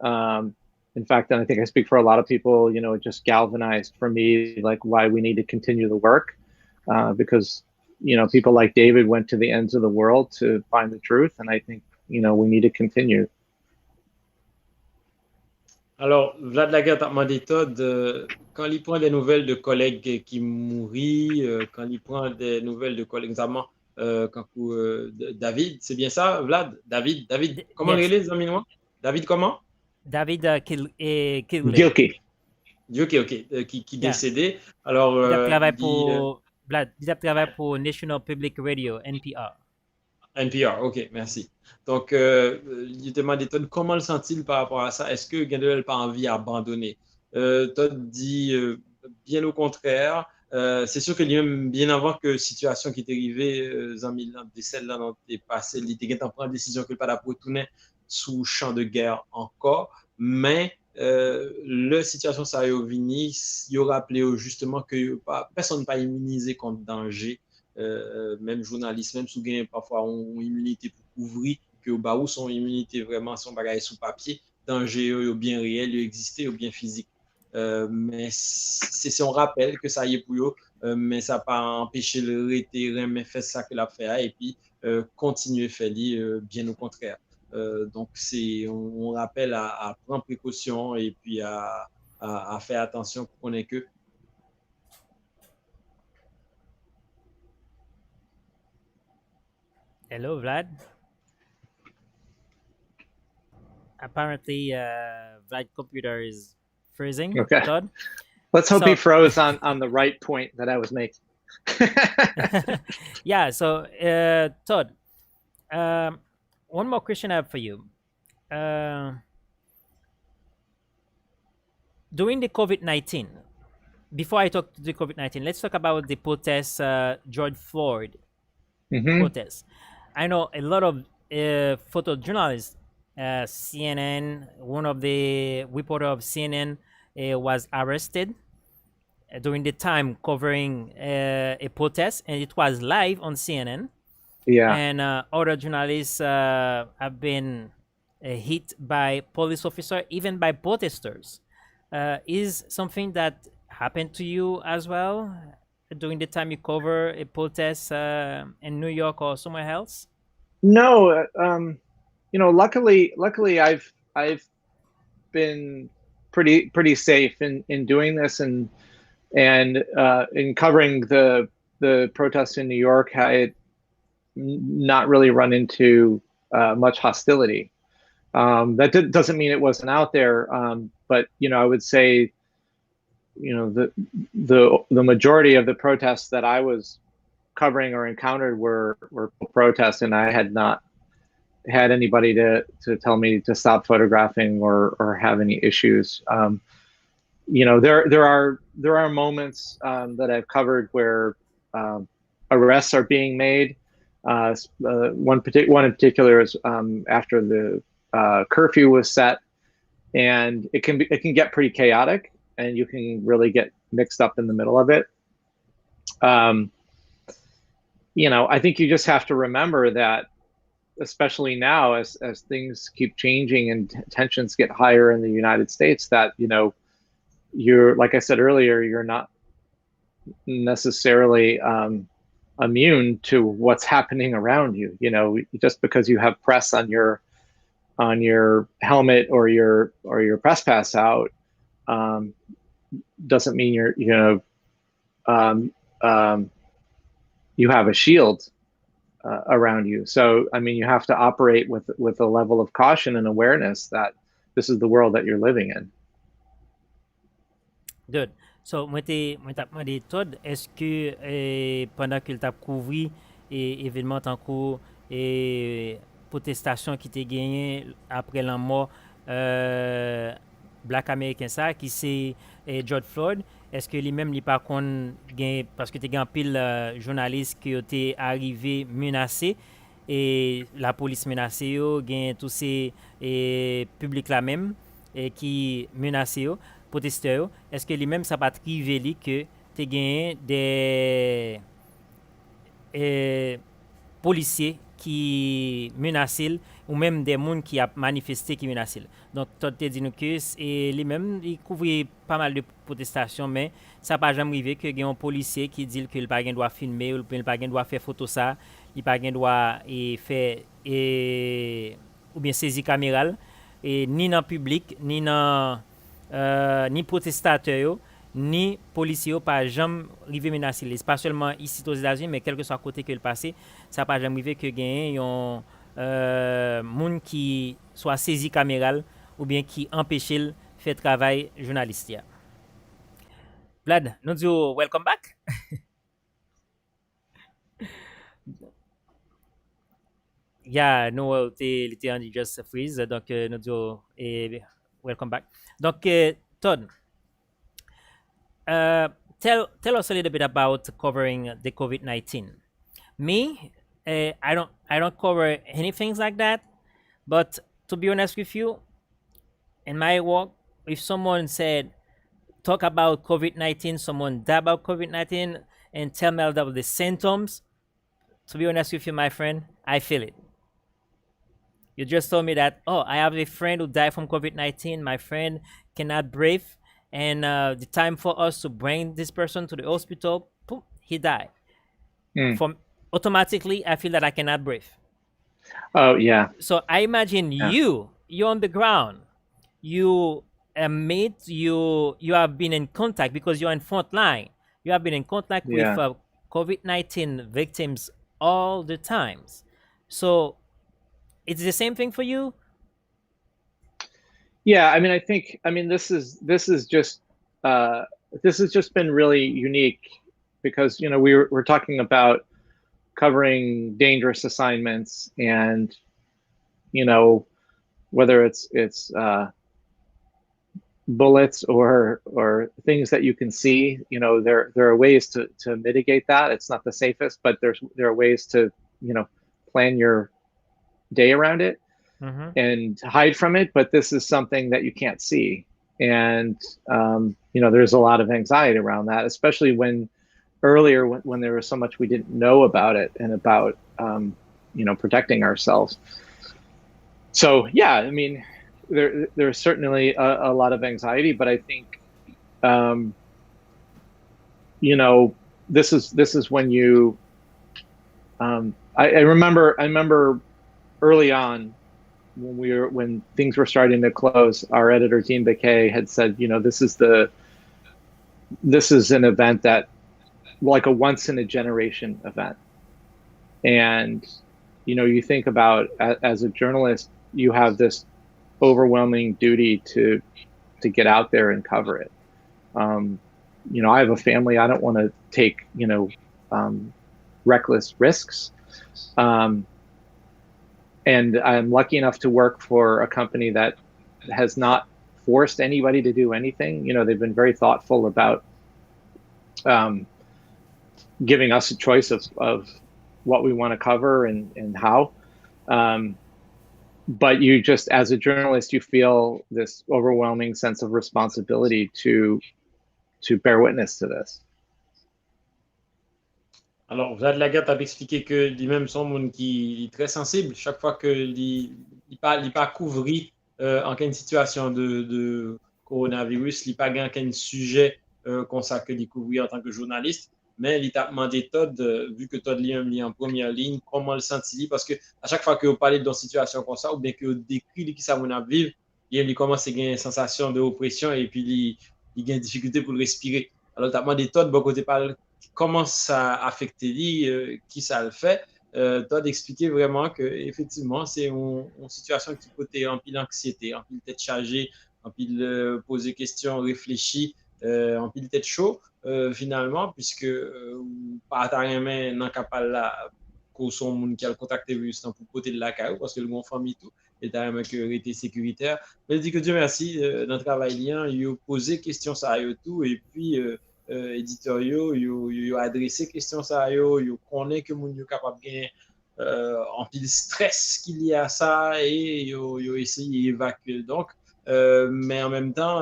In fact, and I think I speak for a lot of people, it just galvanized for me like why we need to continue the work, because people like David went to the ends of the world to find the truth, and I think we need to continue. Alors, Vlad Laguerre t'a demandé, Todd, quand il prend des nouvelles de collègues qui mourent, quand il prend des nouvelles de collègues, notamment David, c'est bien ça, Vlad? David, comment Yes. il est, les amis noirs? David, comment? David Kilgley. Gilkey. Ok, qui Yeah. décédé. Alors, il travaille pour National Public Radio, NPR. NPR, ok, merci. Donc, il te demandé, Todd, comment le sent-il par rapport à ça? Est-ce que Gendel n'a pas envie d'abandonner? Todd dit bien au contraire. C'est sûr que lui-même, bien avant que la situation qui est arrivée, celle-là dans le passé, il était en prendre la décision que le pas retourner sous champ de guerre encore. Mais la situation ça a venu, il a rappelé justement que personne n'est pas immunisé contre danger. Même journaliste, même sous gain parfois ont immunité pour couvrir, que au bas où son immunité vraiment son bagage sous papier, danger au bien réel, il existait au bien physique. Mais c'est son rappel que ça y est pour eux, mais ça n'a pas empêché le retirer, mais faire ça que l'a fait et puis continuer faire bien au contraire. Donc on rappelle à prendre précaution et puis à faire attention pour qu'on ait que. Hello, Vlad. Apparently, Vlad's computer is freezing. Okay. Todd? Let's hope he froze on the right point that I was making. Yeah, so Todd, one more question I have for you. During the COVID-19, before I talk to the COVID-19, let's talk about the protest, George Floyd protest. I know a lot of photojournalists, CNN, one of the reporter of CNN was arrested during the time covering a protest, and it was live on CNN. Yeah. And other journalists have been hit by police officers, even by protesters. Is something that happened to you as well during the time you cover a protest in New York or somewhere else? No, luckily I've been pretty safe in doing this, and in covering the protests in New York, I had not really run into much hostility. That doesn't mean it wasn't out there, but I would say the majority of the protests that I was covering or encountered were protests, and I had not had anybody to tell me to stop photographing or have any issues. There are moments that I've covered where arrests are being made. One in particular is after the curfew was set, and it can get pretty chaotic, and you can really get mixed up in the middle of it. I think you just have to remember that, especially now as things keep changing and tensions get higher in the United States, that you're, like I said earlier, you're not necessarily immune to what's happening around you. Just because you have press on your helmet or your press pass out doesn't mean you have a shield around you. So you have to operate with a level of caution and awareness that this is the world that you're living in. Good. So, moi t'a demandé, Todd, est-ce que pendant que t'a couvri événement tant que protestation qui t'est gagné après la mort, black américain ça qui c'est George Floyd, est-ce que lui-même li pas kon gen parce que te gen pile journaliste qui été arrivé menacé et la police menacé yo gen tous ces public là même et qui menacé yo protesteurs yo, est-ce que lui-même ça pas trivé li que te gen des policiers qui menacent ou même des gens qui a manifesté qui menacent. Donc, toi, tu dit nous que lui-même, il couvrait pas mal de protestations, mais ça n'a pas jamais arrivé que y a un policier qui dit qu'il n'a pas droit filmer ou qu'il n'a pas droit faire photo ça, il n'a pas droit faire ou bien saisir caméra ni dans le public, ni dans ni protestateur ni policiers pas jamais arrivé menacer. C'est pas seulement ici aux États-Unis, mais quel que soit côté que le passé, ça pas jamais arrivé que gagne un monde qui soit saisi caméra ou bien qui empêche le faire travail journaliste. Vlad, nous disons welcome back. Yeah, no, t'es on just freeze, donc nous disons welcome back. Donc Todd, tell us a little bit about covering the COVID-19. Me, I don't cover anything like that. But to be honest with you, in my work, if someone said talk about COVID-19, someone died about COVID-19, and tell me about the symptoms, to be honest with you, my friend, I feel it. You just told me that, oh, I have a friend who died from COVID-19. My friend cannot breathe. And the time for us to bring this person to the hospital, boom, he died. From automatically, I feel that I cannot breathe. Oh, yeah. So I imagine you're on the ground. You you have been in contact because you're in front line. You have been in contact with COVID-19 victims all the times. So it's the same thing for you? Yeah, I mean, this is just been really unique because, you know, we're talking about covering dangerous assignments and, you know, whether it's bullets or things that you can see, you know, there are ways to mitigate that. It's not the safest, but there are ways to, you know, plan your day around it and hide from it. But this is something that you can't see. And, you know, there's a lot of anxiety around that, especially when earlier when there was so much we didn't know about it and about, you know, protecting ourselves. So, yeah, I mean, there's certainly a lot of anxiety, but I think, you know, this is when you, I remember early on when things were starting to close, our editor Dean Bakay had said, you know, this is an event that like a once in a generation event. And, you know, you think about as a journalist, you have this overwhelming duty to get out there and cover it. You know, I have a family. I don't want to take, you know, reckless risks. And I'm lucky enough to work for a company that has not forced anybody to do anything. You know, they've been very thoughtful about giving us a choice of what we want to cover and how. But you just, as a journalist, you feel this overwhelming sense of responsibility to bear witness to this. Alors, Vlad Lagat a expliqué que lui-même son monde qui est très sensible chaque fois que il pas couvrir en quelle situation de coronavirus, il pas gain quel sujet comme ça que découvrir en tant que journaliste, mais il t'a demandé Todd vu que Todd lui en première ligne comment le sentit parce que à chaque fois que vous parlez d'une situation comme ça ou bien que vous décrit qui ça mon a vivre, il commence à gagner une sensation de oppression et puis il gagne difficulté pour le respirer. Alors t'as demandé Todd bon côté parle comment ça affecte lui, qui ça le fait. Toi d'expliquer vraiment que effectivement c'est une situation qui peut être en pile anxiété, en pile tête chargée, en pile poser questions, réfléchir, en pile tête chaud finalement puisque pas rien mais non capable là qu'on son monde qui a contacté virus pour côté de la caille parce que le bon famille tout et t'as même que été sécuritaire. Mais dit que Dieu merci, dans le travail lien, il a posé question ça et tout, et puis éditoriaux, il a adressé question ça, il connaît que mon capable de gagner en pile stress qu'il y a à ça et il a essayé d'évacuer. Donc, mais en même temps,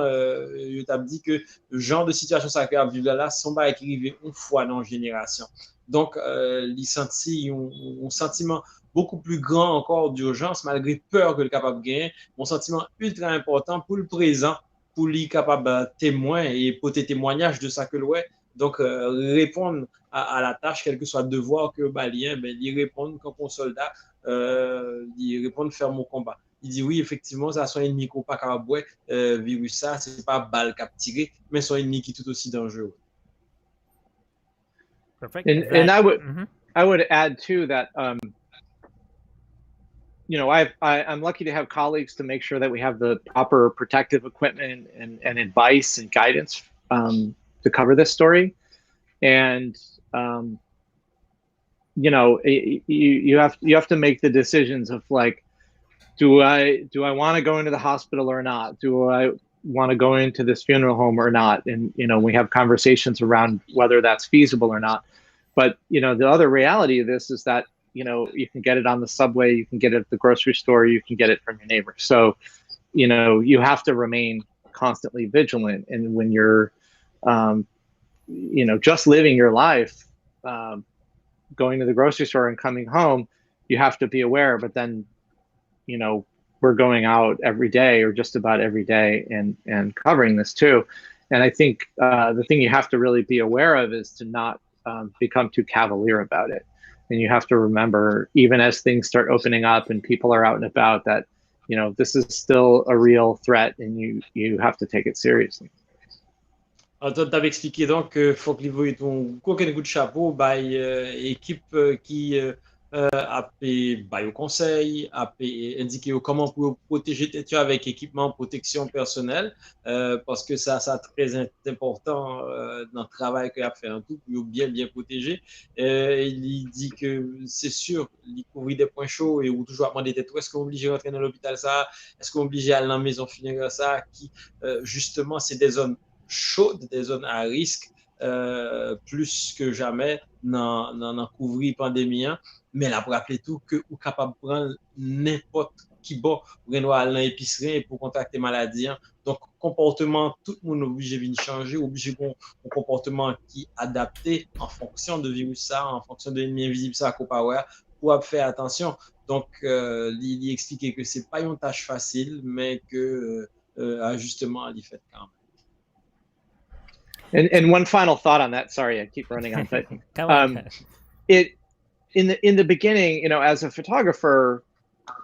il t'a dit que le genre de situation ça a vivre là, sont pas arrivé une fois dans la génération. Donc, il sentit un sentiment beaucoup plus grand encore d'urgence, malgré peur que le capable de gagner, un sentiment ultra important pour le présent, pour lui capable témoin et pour tes témoignages de ça que l'ouest. Donc, répondre à la tâche, quel que soit le devoir que balien, ben, il répond comme un soldat, il répond faire mon combat. Il dit oui, effectivement, ça son ennemi qu'on pas capable virus ça, c'est pas balle cap tiré, mais son ennemi qui est tout aussi dangereux. Perfect. And I would add too that you know, I'm lucky to have colleagues to make sure that we have the proper protective equipment and advice and guidance to cover this story. And you know, you have to make the decisions of like, do I want to go into the hospital or not? Do I want to go into this funeral home or not? And you know, we have conversations around whether that's feasible or not. But you know, the other reality of this is that you know, you can get it on the subway, you can get it at the grocery store, you can get it from your neighbor. So, you know, you have to remain constantly vigilant. And when you're, you know, just living your life, going to the grocery store and coming home, you have to be aware. But then, you know, we're going out every day or just about every day and covering this too. And I think the thing you have to really be aware of is to not become too cavalier about it. And you have to remember, even as things start opening up and people are out and about, that, you know, this is still a real threat and you have to take it seriously. Antoine t'avais expliqué donc qu'il faut que l'Ivo ait un coup de chapeau, by équipe qui a au conseil, a indiqué comment pour protéger tête avec équipement protection personnelle, parce que ça très important dans le travail qu'il a fait en tout, pour bien protéger. Il dit que c'est sûr, il couvrit des points chauds et ou toujours demander est-ce qu'on est obligé de rentrer dans l'hôpital ça, est-ce qu'on est obligé d'aller dans la maison funéraire ça, qui justement c'est des zones chaudes, des zones à risque, plus que jamais dans couvrir pandémie. Mais là, pour rappeler tout, que vous êtes capable de prendre n'importe qui bon pour aller dans l'épicerie pour contacter maladie. Donc, comportement, tout le monde est obligé de changer, obligé un comportement qui est adapté en fonction de virus ça, en fonction de l'ennemi invisible ça, pour faire attention. Donc, il expliquait que ce n'est pas une tâche facile, mais que ajustement, il fait quand même. And one final thought on that. Sorry, I keep running on. But in the beginning, you know, as a photographer,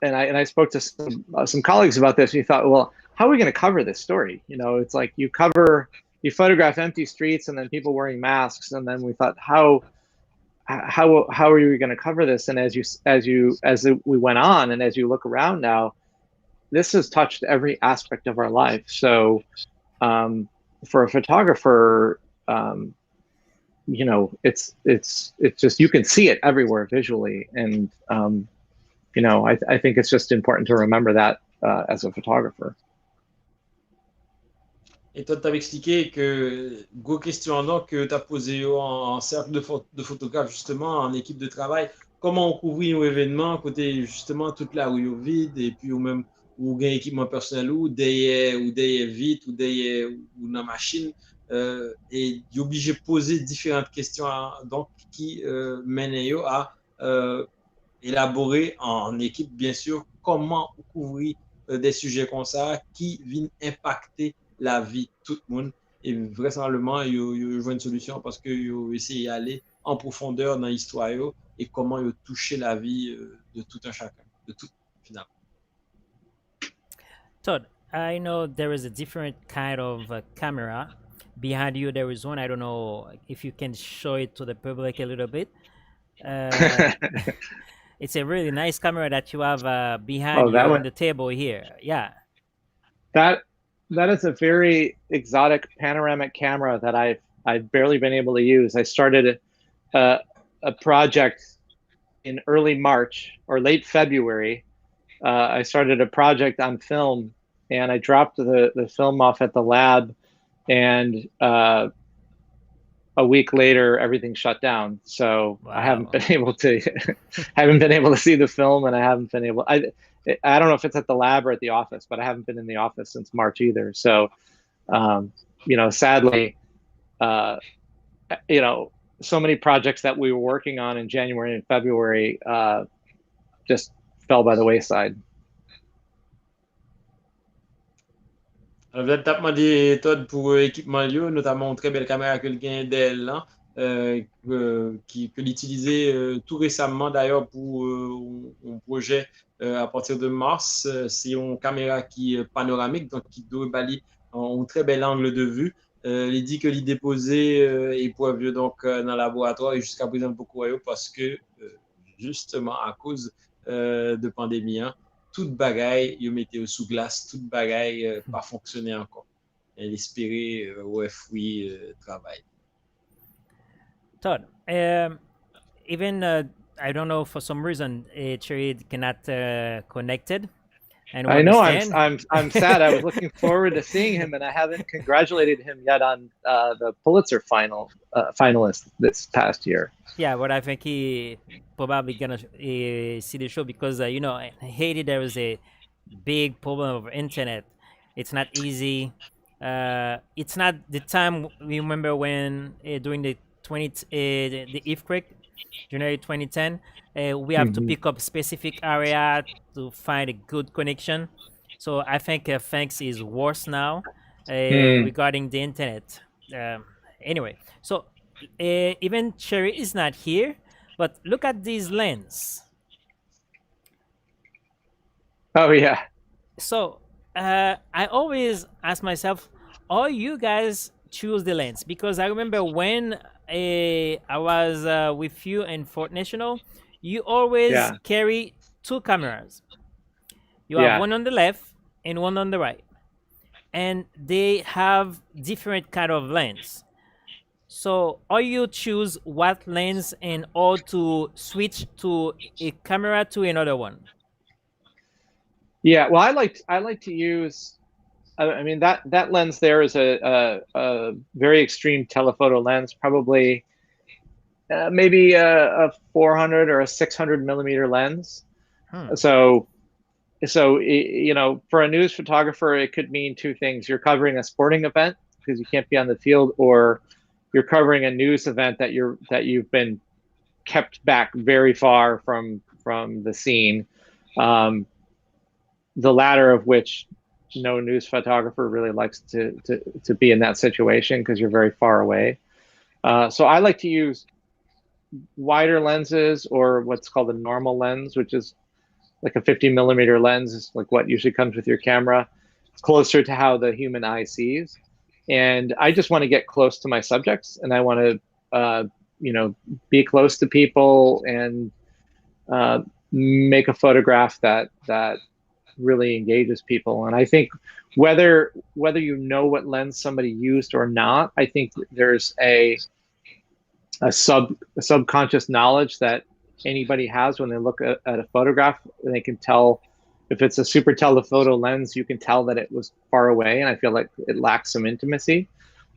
and I spoke to some colleagues about this. We thought, well, how are we going to cover this story? You know, it's like you photograph empty streets and then people wearing masks, and then we thought, how are we going to cover this? And as we went on, and as you look around now, this has touched every aspect of our life. So, for a photographer, you know, it's just, you can see it everywhere visually. And, you know, I think it's just important to remember that as a photographer. Et toi, tu avais expliqué que, gros question donc, que tu as posé en cercle de photographes, justement, en équipe de travail, comment on couvrit un événement, côté, justement, toute la rue vide, et puis, ou même, ou gain équipement personnel, ou des vite, ou dans la machine, et il est obligé de poser différentes questions, donc, qui mènent à élaborer en équipe, bien sûr, comment couvrir des sujets comme ça, qui viennent impacter la vie de tout le monde. Et vraisemblablement, il y a une solution parce qu'il a essayé d'aller en profondeur dans l'histoire et comment il a touché la vie de tout un chacun, de tout, finalement. Todd, I know there is a different kind of camera. Behind you, there is one. I don't know if you can show it to the public a little bit. It's a really nice camera that you have behind you on the table here. Yeah. That is a very exotic panoramic camera that I've barely been able to use. I started a project in early March or late February I started a project on film, and I dropped the film off at the lab, and a week later everything shut down. So I haven't Wow. been able to haven't been able to see the film, and I haven't been able. I don't know if it's at the lab or at the office, but I haven't been in the office since March either. So sadly, uh, so many projects that we were working on in January and February just fell by the wayside. Vlet tap mande Todd pour équipement lieu, notamment une très belle caméra que le gain d'elle, hein, que l'utiliser tout récemment d'ailleurs pour un projet à partir de mars. C'est une caméra qui est panoramique, donc qui doit balayer un très bel angle de vue. Il dit que l'y déposer épreuve donc dans le laboratoire et jusqu'à présent beaucoup parce que justement à cause de pandémie, hein, toute bagaille, ils mettaient sous glace, toute bagaille pas fonctionné encore. Elle espérait ouais, oui, travail. Todd, even I don't know, for some reason, Cherry cannot connected, and we I know understand. I'm sad. I was looking forward to seeing him, and I haven't congratulated him yet on the Pulitzer finalist this past year. Yeah, but I think he probably gonna see the show because in Haiti there is a big problem of internet. It's not easy. It's not the time we remember when during the the earthquake, January 2010. We have to pick up specific area to find a good connection. So I think thanks is worse now regarding the internet. Anyway, so even Cherry is not here, but look at these lens. Oh yeah. So I always ask myself, how you guys choose the lens? Because I remember when I was with you in Fort National, you always carry two cameras. You have one on the left and one on the right, and they have different kind of lens. So, or you choose what lens and or to switch to a camera to another one. Yeah, well, I like to use. I mean that lens there is a very extreme telephoto lens, probably maybe a 400 or a 600 millimeter lens. So for a news photographer, it could mean two things: you're covering a sporting event because you can't be on the field, or you're covering a news event that you've been kept back very far from the scene. The latter of which no news photographer really likes to be in that situation because you're very far away. So I like to use wider lenses, or what's called a normal lens, which is like a 50 millimeter lens, is like what usually comes with your camera. It's closer to how the human eye sees. And I just want to get close to my subjects, and I want to, be close to people and make a photograph that really engages people. And I think whether you know what lens somebody used or not, I think there's a subconscious knowledge that anybody has when they look at a photograph. They can tell if it's a super telephoto lens, you can tell that it was far away, and I feel like it lacks some intimacy.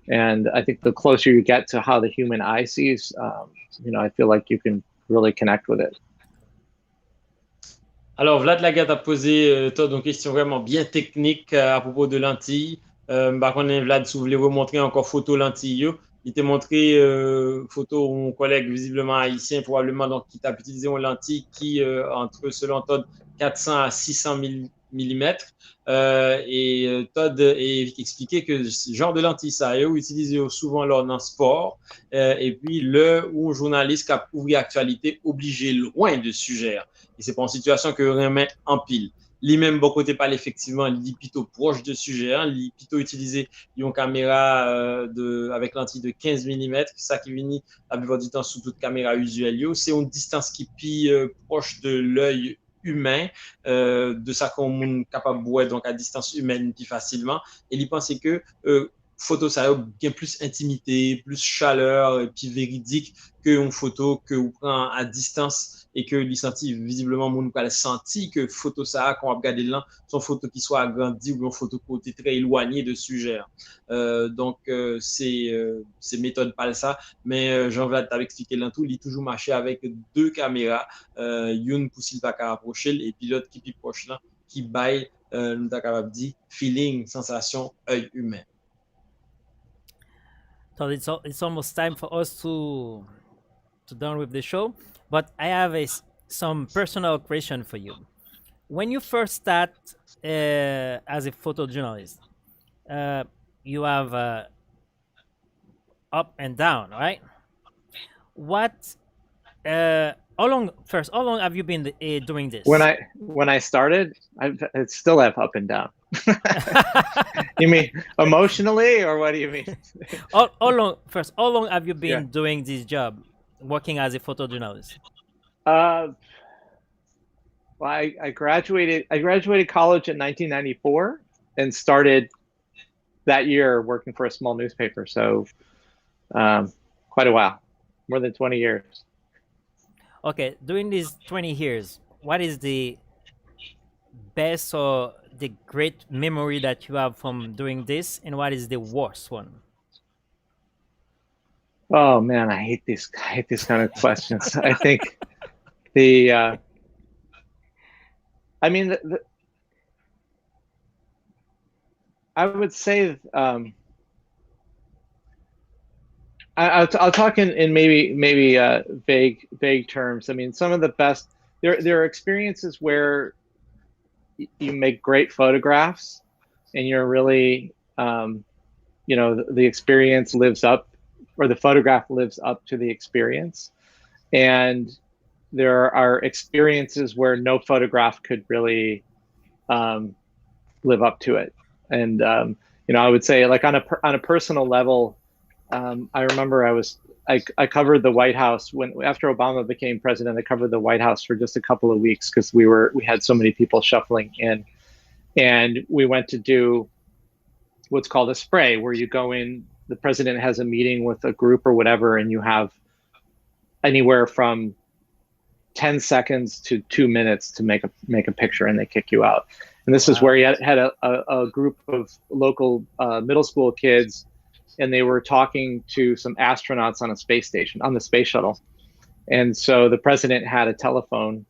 And I think the closer you get to how the human eye sees, I feel like you can really connect with it. Alors, Vlad Lagat a posé Todd une question vraiment bien technique à propos de lentilles. Par contre, Vlad, si vous voulez remontrer encore photo lentilles, il t'a montré photo un collègue visiblement haïtien, probablement, donc qui t'a utilisé une lentille qui, entre, selon Todd, 400 à 600 mm. Et Todd a expliqué que ce genre de lentille, ça est utilisé souvent lors d'un sport. Et puis, où un journaliste qui a couvert l'actualité obligé loin de sujet. Et c'est pas une situation que remet en pile. Lui-même, bon côté parle effectivement, il est plutôt proche de sujet, hein, il est plutôt utilisé une caméra avec lentille de 15 mm, ça qui vient la plupart du temps sous toute caméra usuelle. C'est une distance qui est proche de l'œil humain, de ça qu'on est capable de voir donc à distance humaine plus facilement. Et il pensait que photo ça a plus intimité, plus chaleur et puis véridique que une photo que vous prend à distance et que les senti visiblement mon pas senti que photo ça quand on regarde là son photo qui soit agrandie ou une photo côté très éloigné de sujet. Donc c'est méthode pas ça mais Jean-Vlad t'avait expliqué là tout, il est toujours marché avec deux caméras, une pour s'il pas approcher et puis l'autre qui est proche là qui baille nous t'a capable dire feeling, sensation, œil humain. So it's almost time for us to done with the show, but I have some personal question for you. When you first start as a photojournalist, you have up and down, right? What? How long have you been doing this? When I started, I still have up and down. You mean emotionally, or what do you mean? How long have you been doing this job, working as a photojournalist? Well, I graduated college in 1994 and started that year working for a small newspaper. So quite a while, more than 20 years. Okay, during these 20 years, what is the best or the great memory that you have from doing this, and what is the worst one? Oh man, I hate these kind of questions. I think I mean, I would say I'll talk in maybe vague terms. I mean, some of the best there are experiences where you make great photographs and you're really the experience lives up, or the photograph lives up to the experience. And there are experiences where no photograph could really live up to it. And I would say, like on a personal level, I remember I covered the White House after Obama became president. I covered the White House for just a couple of weeks because we had so many people shuffling in, and we went to do what's called a spray, where you go in, the president has a meeting with a group or whatever, and you have anywhere from 10 seconds to 2 minutes to make a picture, and they kick you out. And this is where he had a group of local middle school kids, and they were talking to some astronauts on a space station, on the space shuttle. And so the president had a telephone,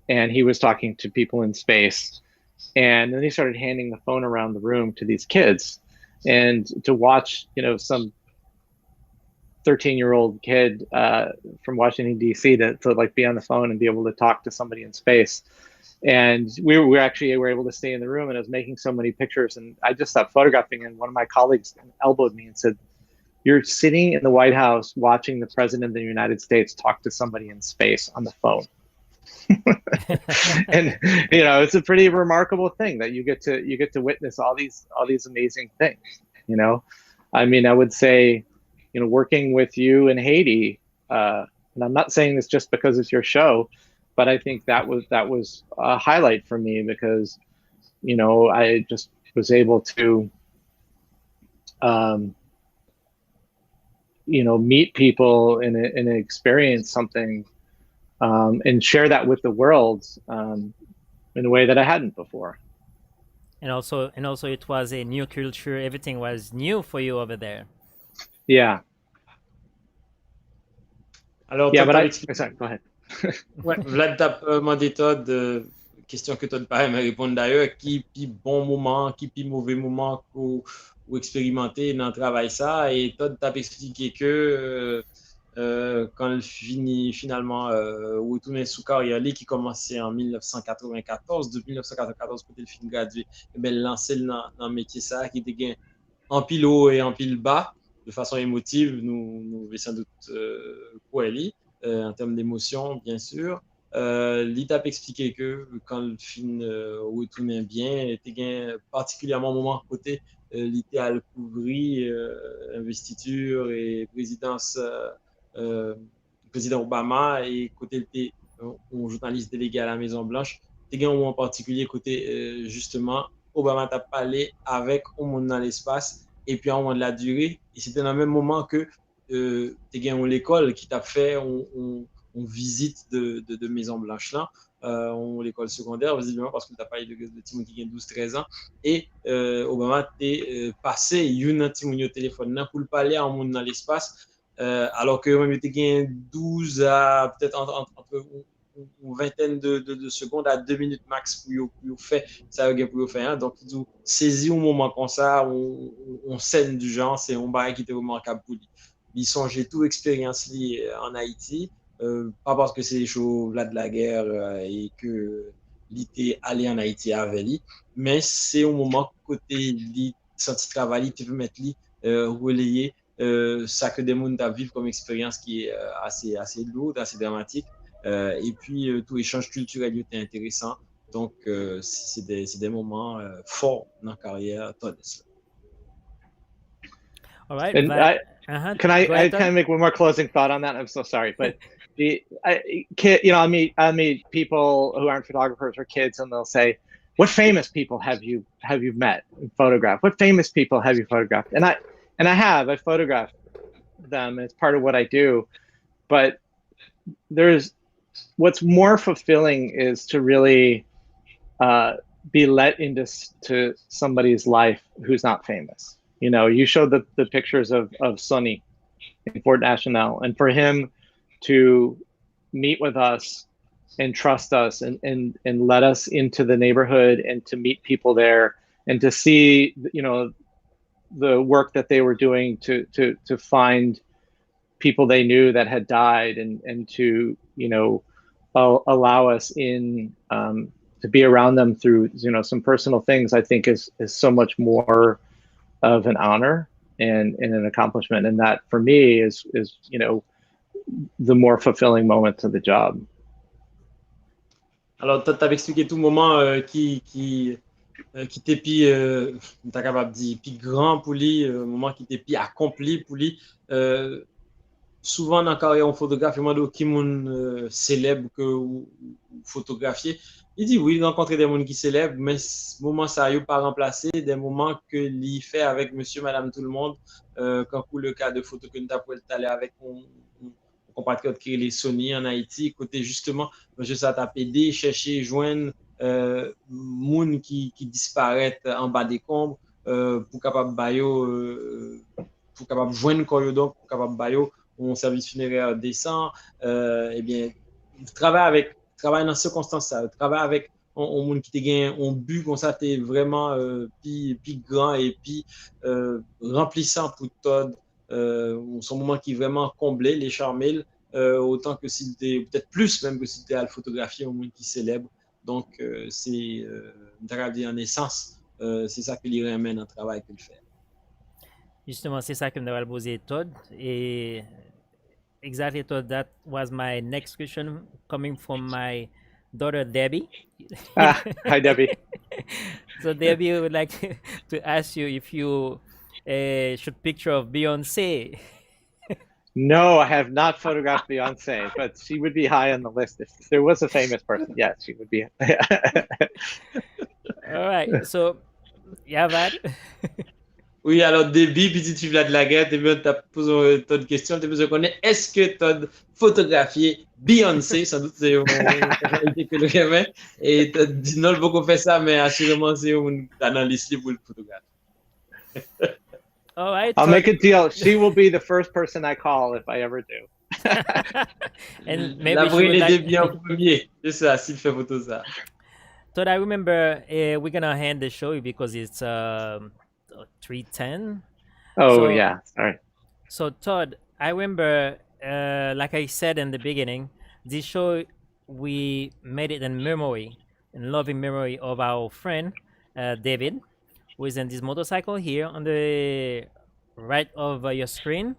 and he was talking to people in space. And then he started handing the phone around the room to these kids, and to watch, some 13-year-old kid from Washington, D.C. to like be on the phone and be able to talk to somebody in space. And we were able to stay in the room, and I was making so many pictures, and I just stopped photographing, and one of my colleagues elbowed me and said, "You're sitting in the White House watching the president of the United States talk to somebody in space on the phone." And it's a pretty remarkable thing that you get to witness all these amazing things. I mean, I would say, working with you in Haiti, and I'm not saying this just because it's your show, but I think that was a highlight for me, because I just was able to meet people and experience something, and share that with the world in a way that I hadn't before. And also it was a new culture. Everything was new for you over there. Yeah. Alors, yeah, but sorry, go ahead. Ouais, Vlad t'a demandé Todd, question que Todd pas aimé répondre d'ailleurs, qui pi bon moment, qui pi mauvais moment ou expérimenter dans le travail ça, et Todd t'a expliqué que quand il finit finalement retourner sous carrière qui commençait en 1994, depuis 1994 pour le film gradué, et bien lancer dans le métier ça qui était en pile haut et en pile bas de façon émotive, nous sans doute quoi en termes d'émotion bien sûr. L'ITAP expliqué que quand le film retournait bien, il était particulièrement moment côté l'idéal couvri investiture et présidence président Obama, et côté un journaliste délégué à la Maison Blanche, il y a un moment particulier côté justement Obama t'a parlé avec un monde dans l'espace et puis à un moment de la durée, et c'était dans le même moment que tu gagné l'école qui t'a fait on visite de Maison Blanche là, l'école secondaire, visiblement parce que tu as parlé de Timothy qui a 12-13 ans, et Obama t'es passé une Timothy au téléphone là pour le parler à un monde dans l'espace, alors que même tu gagné 12 à peut-être entre une vingtaine de secondes à 2 minutes max pour faire ça pour faire, hein. Donc il saisir un moment comme ça, on scène du genre, c'est un bail qui était remarquable pour lui. Il songeait tout expérience liée en Haïti, pas parce que c'est chaud là de la guerre et que il était allé en Haïti avec lui, mais c'est un moment côté lui senti travail, tu veux mettre lui relayer ça que des gens à vivre comme expérience qui est assez lourde, assez dramatique. Et puis, tout échange culturel était intéressant. Donc, c'est des moments forts dans la carrière Todd. All right, And Vad. Uh-huh. can Go I ahead, kind Todd. of make one more closing thought on that? I'm so sorry, but I meet people who aren't photographers or kids, and they'll say, "What famous people have you met and photographed? What famous people have you photographed?" And I photographed them. It's part of what I do. But there's what's more fulfilling is to really uh, be let into to somebody's life who's not famous. You showed the pictures of Sonny in Fort National, and for him to meet with us and trust us and let us into the neighborhood and to meet people there and to see the work that they were doing to find people they knew that had died and to allow us in to be around them through some personal things. I think is so much more of an honor and an accomplishment, and that for me is the more fulfilling moments of the job. Alors, tu as expliqué tout le moment qui était t'as capable de dire, puis grand pour lui, moment qui était puis accompli pour lui. Souvent dans la carrière en photographe, il demande qui est célèbre que ou photographier. Il dit oui, il rencontre des gens qui célèbres, mais ce moment ça n'a pas remplacé des moments que il fait avec monsieur, madame, tout le monde. Quand pour le cas de photo que nous avons aller avec un compatriote qui est les Sony en Haïti, côté justement, monsieur ça t'a aidé, chercher, joindre moun qui disparaît en bas des combres pour capable pour capable joindre quoi donc pour capable bayo un service funéraire décent, eh bien, travaille dans ces circonstances ça, travaille avec un monde qui te gagne un but comme ça, t'es vraiment plus grand et puis remplissant pour Todd. Son moment qui est vraiment comblé, les charmés, autant que s'il était, peut-être plus même que s'il était à le photographier, un monde qui célèbre. Donc, c'est, en essence, c'est ça qui lui ramène un travail qu'il fait. Justement, c'est ça que me devrais poser, Todd. Et exactly, Todd, that was my next question coming from my daughter, Debbie. Hi, Debbie. So, Debbie would like to ask you if you should picture of Beyonce. No, I have not photographed Beyonce, but she would be high on the list. If there was a famous person, yes, she would be. All right. So, yeah, Vad. Oui, alors début, puis tu de la guerre, tu as posé une question, tu as connaître est-ce que tu as photographié Beyoncé, sans doute c'est une personnalité que le gamin, et tu as dit non, beaucoup fait ça, mais assurément c'est un dans liste pour le photographe. All right. I'll make a deal. She will be the first person I call if I ever do. And maybe la she would les like... début en premier, c'est ça, s'il fait photo ça. Todd, I remember we're gonna hand the show because it's 3:10. Oh, So- yeah. Sorry. So Todd, I remember, like I said in the beginning, this show we made it in memory, in loving memory of our friend David, who is in this motorcycle here on the right of your screen,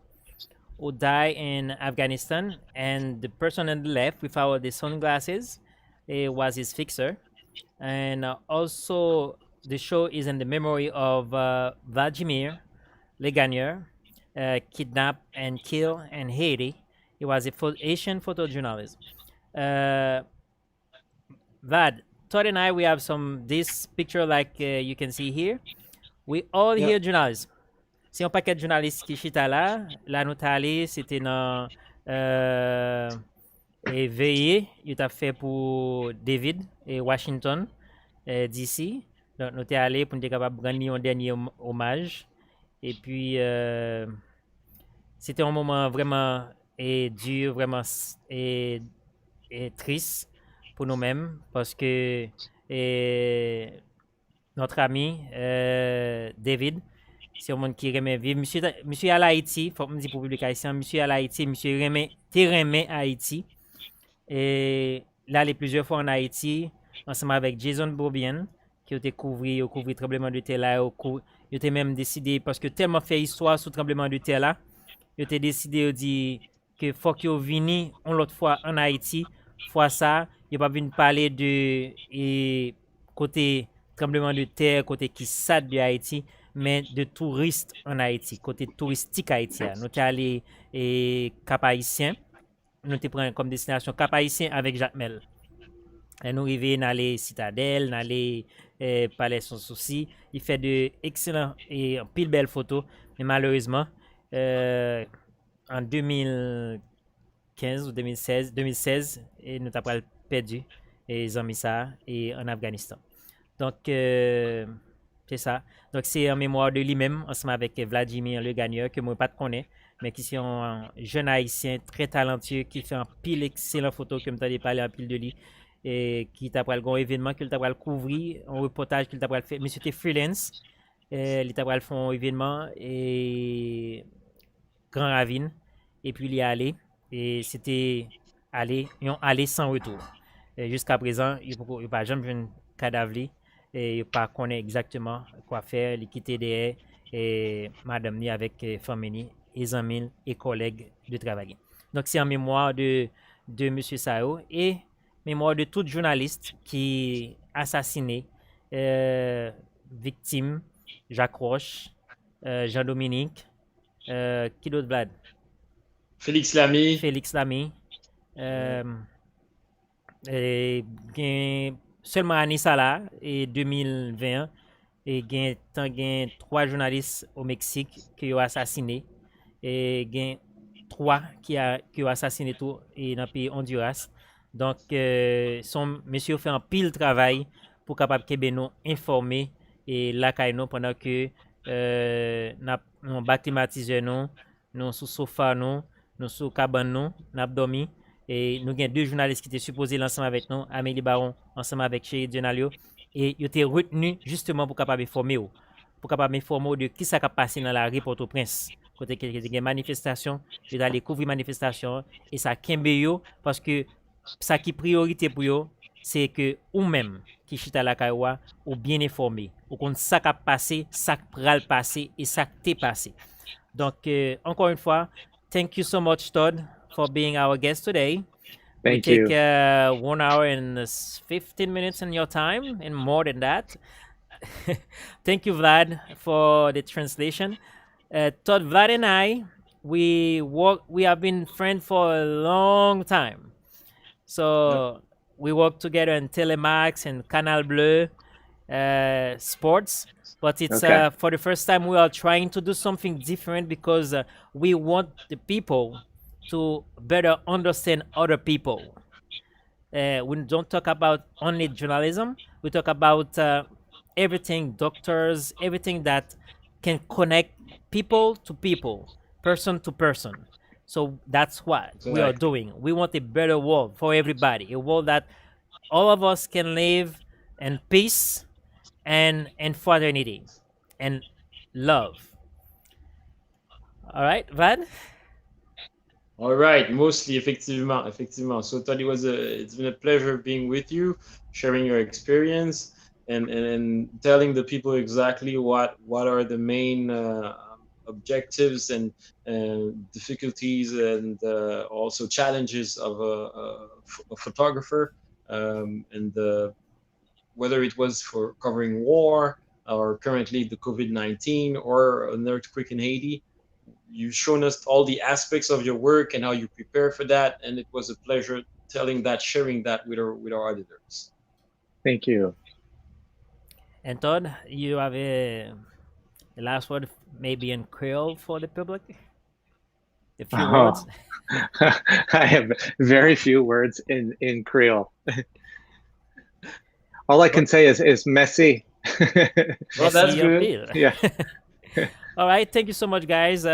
who died in Afghanistan, and the person on the left without the sunglasses was his fixer, and also the show is in the memory of Vladimir Leganier, kidnapped and killed in Haiti. He was a Asian photojournalist. Vad, Todd and I, we have this picture like you can see here. We all Yeah. here journalists. c'est un paquet de journalistes qui chita là. Là, nous t'es allé, c'était dans et veillé, il t'a fait pour David et Washington, DC. Donc, nous t'es allé pour nous capable de rendre un dernier hommage. Et puis, c'était un moment vraiment dur, vraiment et triste pour nous-mêmes parce que notre ami David, c'est un monde qui remet vivre. Monsieur à l'Haïti, faut me dire pour public haïtien, monsieur à l'Haïti, monsieur remet Haïti. Et là, les plusieurs fois en Haïti, ensemble avec Jason Bourbian, qui a couvert le tremblement de terre là, il a même décidé, parce que tellement fait histoire sur le tremblement de terre là, il a décidé de dire que faut qu'il vienne une autre fois en Haïti, fois ça, il pas venir parler de côté tremblement de terre, côté qui sad de Haïti, mais de touristes en Haïti, côté touristique haïtien. Nous sommes allés Cap Haïtien, nous te prenons comme destination Cap Haïtien avec Jacques Mel. Et nous arrivons dans les citadelles, dans les palais sans souci. Il fait de excellents et pile belles photos, mais malheureusement, en 2015 ou 2016, et nous avons perdu les amis ça et en Afghanistan. Donc, c'est ça. Donc, c'est en mémoire de lui-même, ensemble avec Vladimir le gagneur, que moi pas de connais, mais qui est un jeune haïtien très talentueux, qui fait un pile excellent photo, que je t'ai parlé en pile de lui, et qui t'a pris un événement, qu'il t'a couvrir, un reportage qu'il t'a fait. Mais c'était freelance, il t'a fait un événement, et Grand Ravine, et puis il y est allé, et c'était aller sans retour. Jusqu'à présent, il n'a pas jamais vu un cadavre, et il pas connaît exactement quoi faire, il quitter derrière et madame ni avec famille, les amis et collègues de travail. Donc c'est en mémoire de monsieur Sao et mémoire de tout journaliste qui assassiné, victime, Jacques Roche, Jean-Dominique, qui d'autre Vlad? Félix Lamy. Félix Lamy. Et seulement année ça là, et 2020, et il y a 3 journalistes au Mexique qui ont assassiné, et il y a 3 qui ont assassiné tout et dans le pays Honduras. Donc, son monsieur fait un pile travail pour capable que nous informer et la nous pendant que nous bas climatiseur nous sous sofa nous sous cabane nous dormi. Et nous avons 2 journalistes qui étaient supposés ensemble avec nous, Amélie Baron, ensemble avec Chéri Dionalio, et ils étaient retenus justement pour capable informer de qui ça a passé dans la rue Port-au-Prince. Côté qu'il y a des manifestations, ils allaient couvrir manifestations et ça kembe parce que ça qui priorité pour eux, c'est que ou même qui chita la kaiwa ou bien informé, ou qu'on ça a passé, ça pral passé et ça t'est passé. Donc encore une fois, thank you so much Todd for being our guest today. Thank we you. take 1 hour and 15 minutes in your time and more than that. Thank you, Vlad, for the translation. Todd, Vlad and I, we have been friends for a long time. So we work together in Telemax and Canal Bleu sports. But it's for the first time we are trying to do something different because we want the people to better understand other people. We don't talk about only journalism. We talk about everything, doctors, everything that can connect people to people, person to person. So that's what we are doing. We want a better world for everybody, a world that all of us can live in peace and fraternity and love. All right, Vlad? All right, mostly, effectivement. So, Todd, it's been a pleasure being with you, sharing your experience, and telling the people exactly what are the main objectives and difficulties and also challenges of a photographer, and whether it was for covering war or currently the COVID-19 or an earthquake in Haiti. You've shown us all the aspects of your work and how you prepare for that, and it was a pleasure sharing that with our auditors. Thank you. And Todd, you have a last word maybe in Creole for the public? A few Oh, words. I have very few words in Creole. All I can say is merci. Well, that's Merci, good. Pile. Yeah. All right, thank you so much, guys.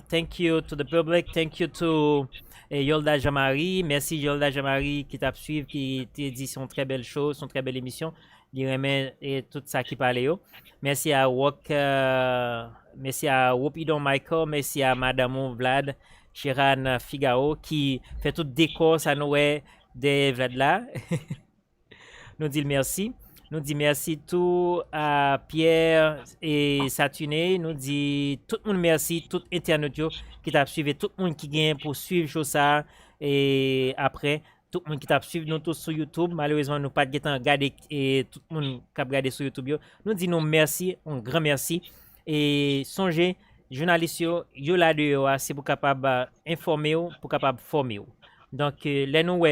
Thank you to the public. Thank you to Yolda Jamari. Merci Yolda Jamari qui t'a suivi, qui t'a dit son très belle chose, son très belle émission. Il remet et tout ça qui parlait. Merci à merci à Wopidon Michael, merci à Madame Vlad, Chiran Figaro qui fait tout décor ça nous est de Vlad là. Nous dit merci. Nous dit merci tout à Pierre et Saturné. Nous dit tout le monde merci, tout internet qui t'a suivi, tout le monde qui vient pour suivre ça et après tout le monde qui t'a suivi nous tous sur YouTube. Malheureusement nous pas de temps regarder et tout le monde qui a regardé sur YouTube. Nous dit nous merci, un grand merci et songez journalistes yo là dehors c'est pour capable informer pour capable former. Donc les nous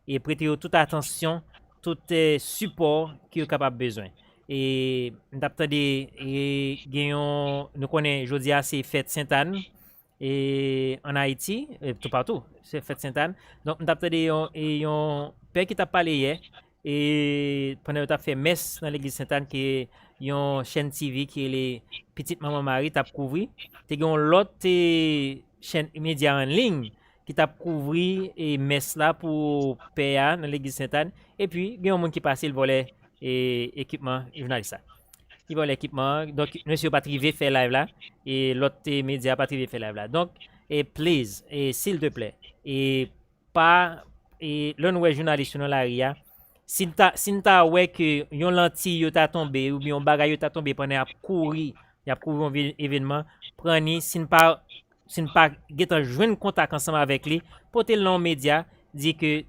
et prêtez toute attention tout support qui est capable besoin et d'attendre et nous connaît jodi a c'est fête Sainte-Anne et en Haïti et tout partout c'est fête Sainte-Anne donc d'attendre et un père qui t'a parlé hier et pendant que tu as fait messe dans l'église Sainte-Anne qui est une chaîne TV qui est les petites maman Marie t'a couvri tu as l'autre chaîne média en ligne qui t'a couvri et messe là pour père dans l'église Sainte-Anne et puis il y a un monde qui passe le volet et équipement journaliste il volet équipement donc monsieur pas privé fait live là et l'autre média pas privé fait live là donc et please et s'il te plaît et pas et le nouveau journaliste dans la ria si t'as ouais que yon lentille yo t'a tombé ou bien un bagage yo t'a tombé pendant y a courir un événement prenez si pas getan joindre contact ensemble avec lui porter le nom média dit que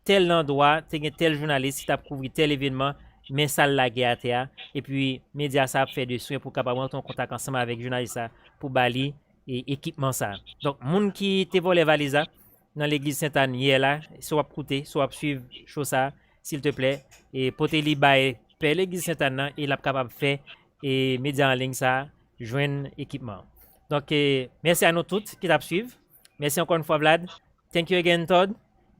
tel endroit tel journaliste qui t'a couvert tel événement mais ça la guerre et puis média ça fait de soins pour capable rentrer en contact ensemble avec journaliste ça pour bali et équipement ça donc monde qui te volé valise dans l'église Sainte-Anne hier là soit écouter soit suivre chose ça s'il te plaît et porter li bail per l'église Sainte-Anne et la capable faire et média en ligne ça joindre équipement. Donc, merci à nous toutes qui t'a suivi. Merci encore une fois, Vlad. Thank you again, Todd.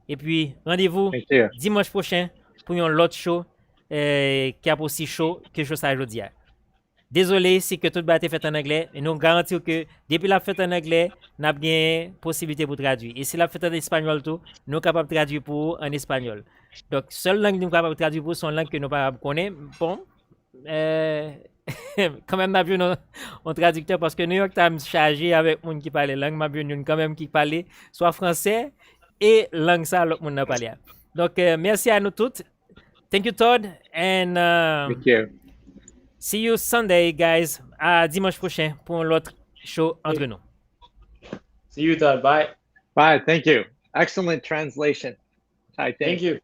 Et puis, rendez-vous dimanche prochain pour un autre show qui est aussi chaud que je ça aujourd'hui. Désolé si que tout le été fait en anglais, mais nous garantissons que depuis la fête en anglais, nous avons bien possibilité pour traduire. Et si la fête en espagnol, tout, nous sommes capables de traduire pour en espagnol. Donc, seule langue que nous sommes capables de traduire pour son langue que nous ne connaissons pas. Bon. Quand même n'a vu un traducteur parce que New York Times chargé avec monde qui parle langue m'a vu quand même qui parle soit français et langue ça l'autre monde n'a parlé. Donc merci à nous toutes. Thank you Todd and Thank you. See you Sunday guys. À dimanche prochain pour l'autre show entre nous. See you Todd. Bye. Bye. Thank you. Excellent translation. I think. Thank you.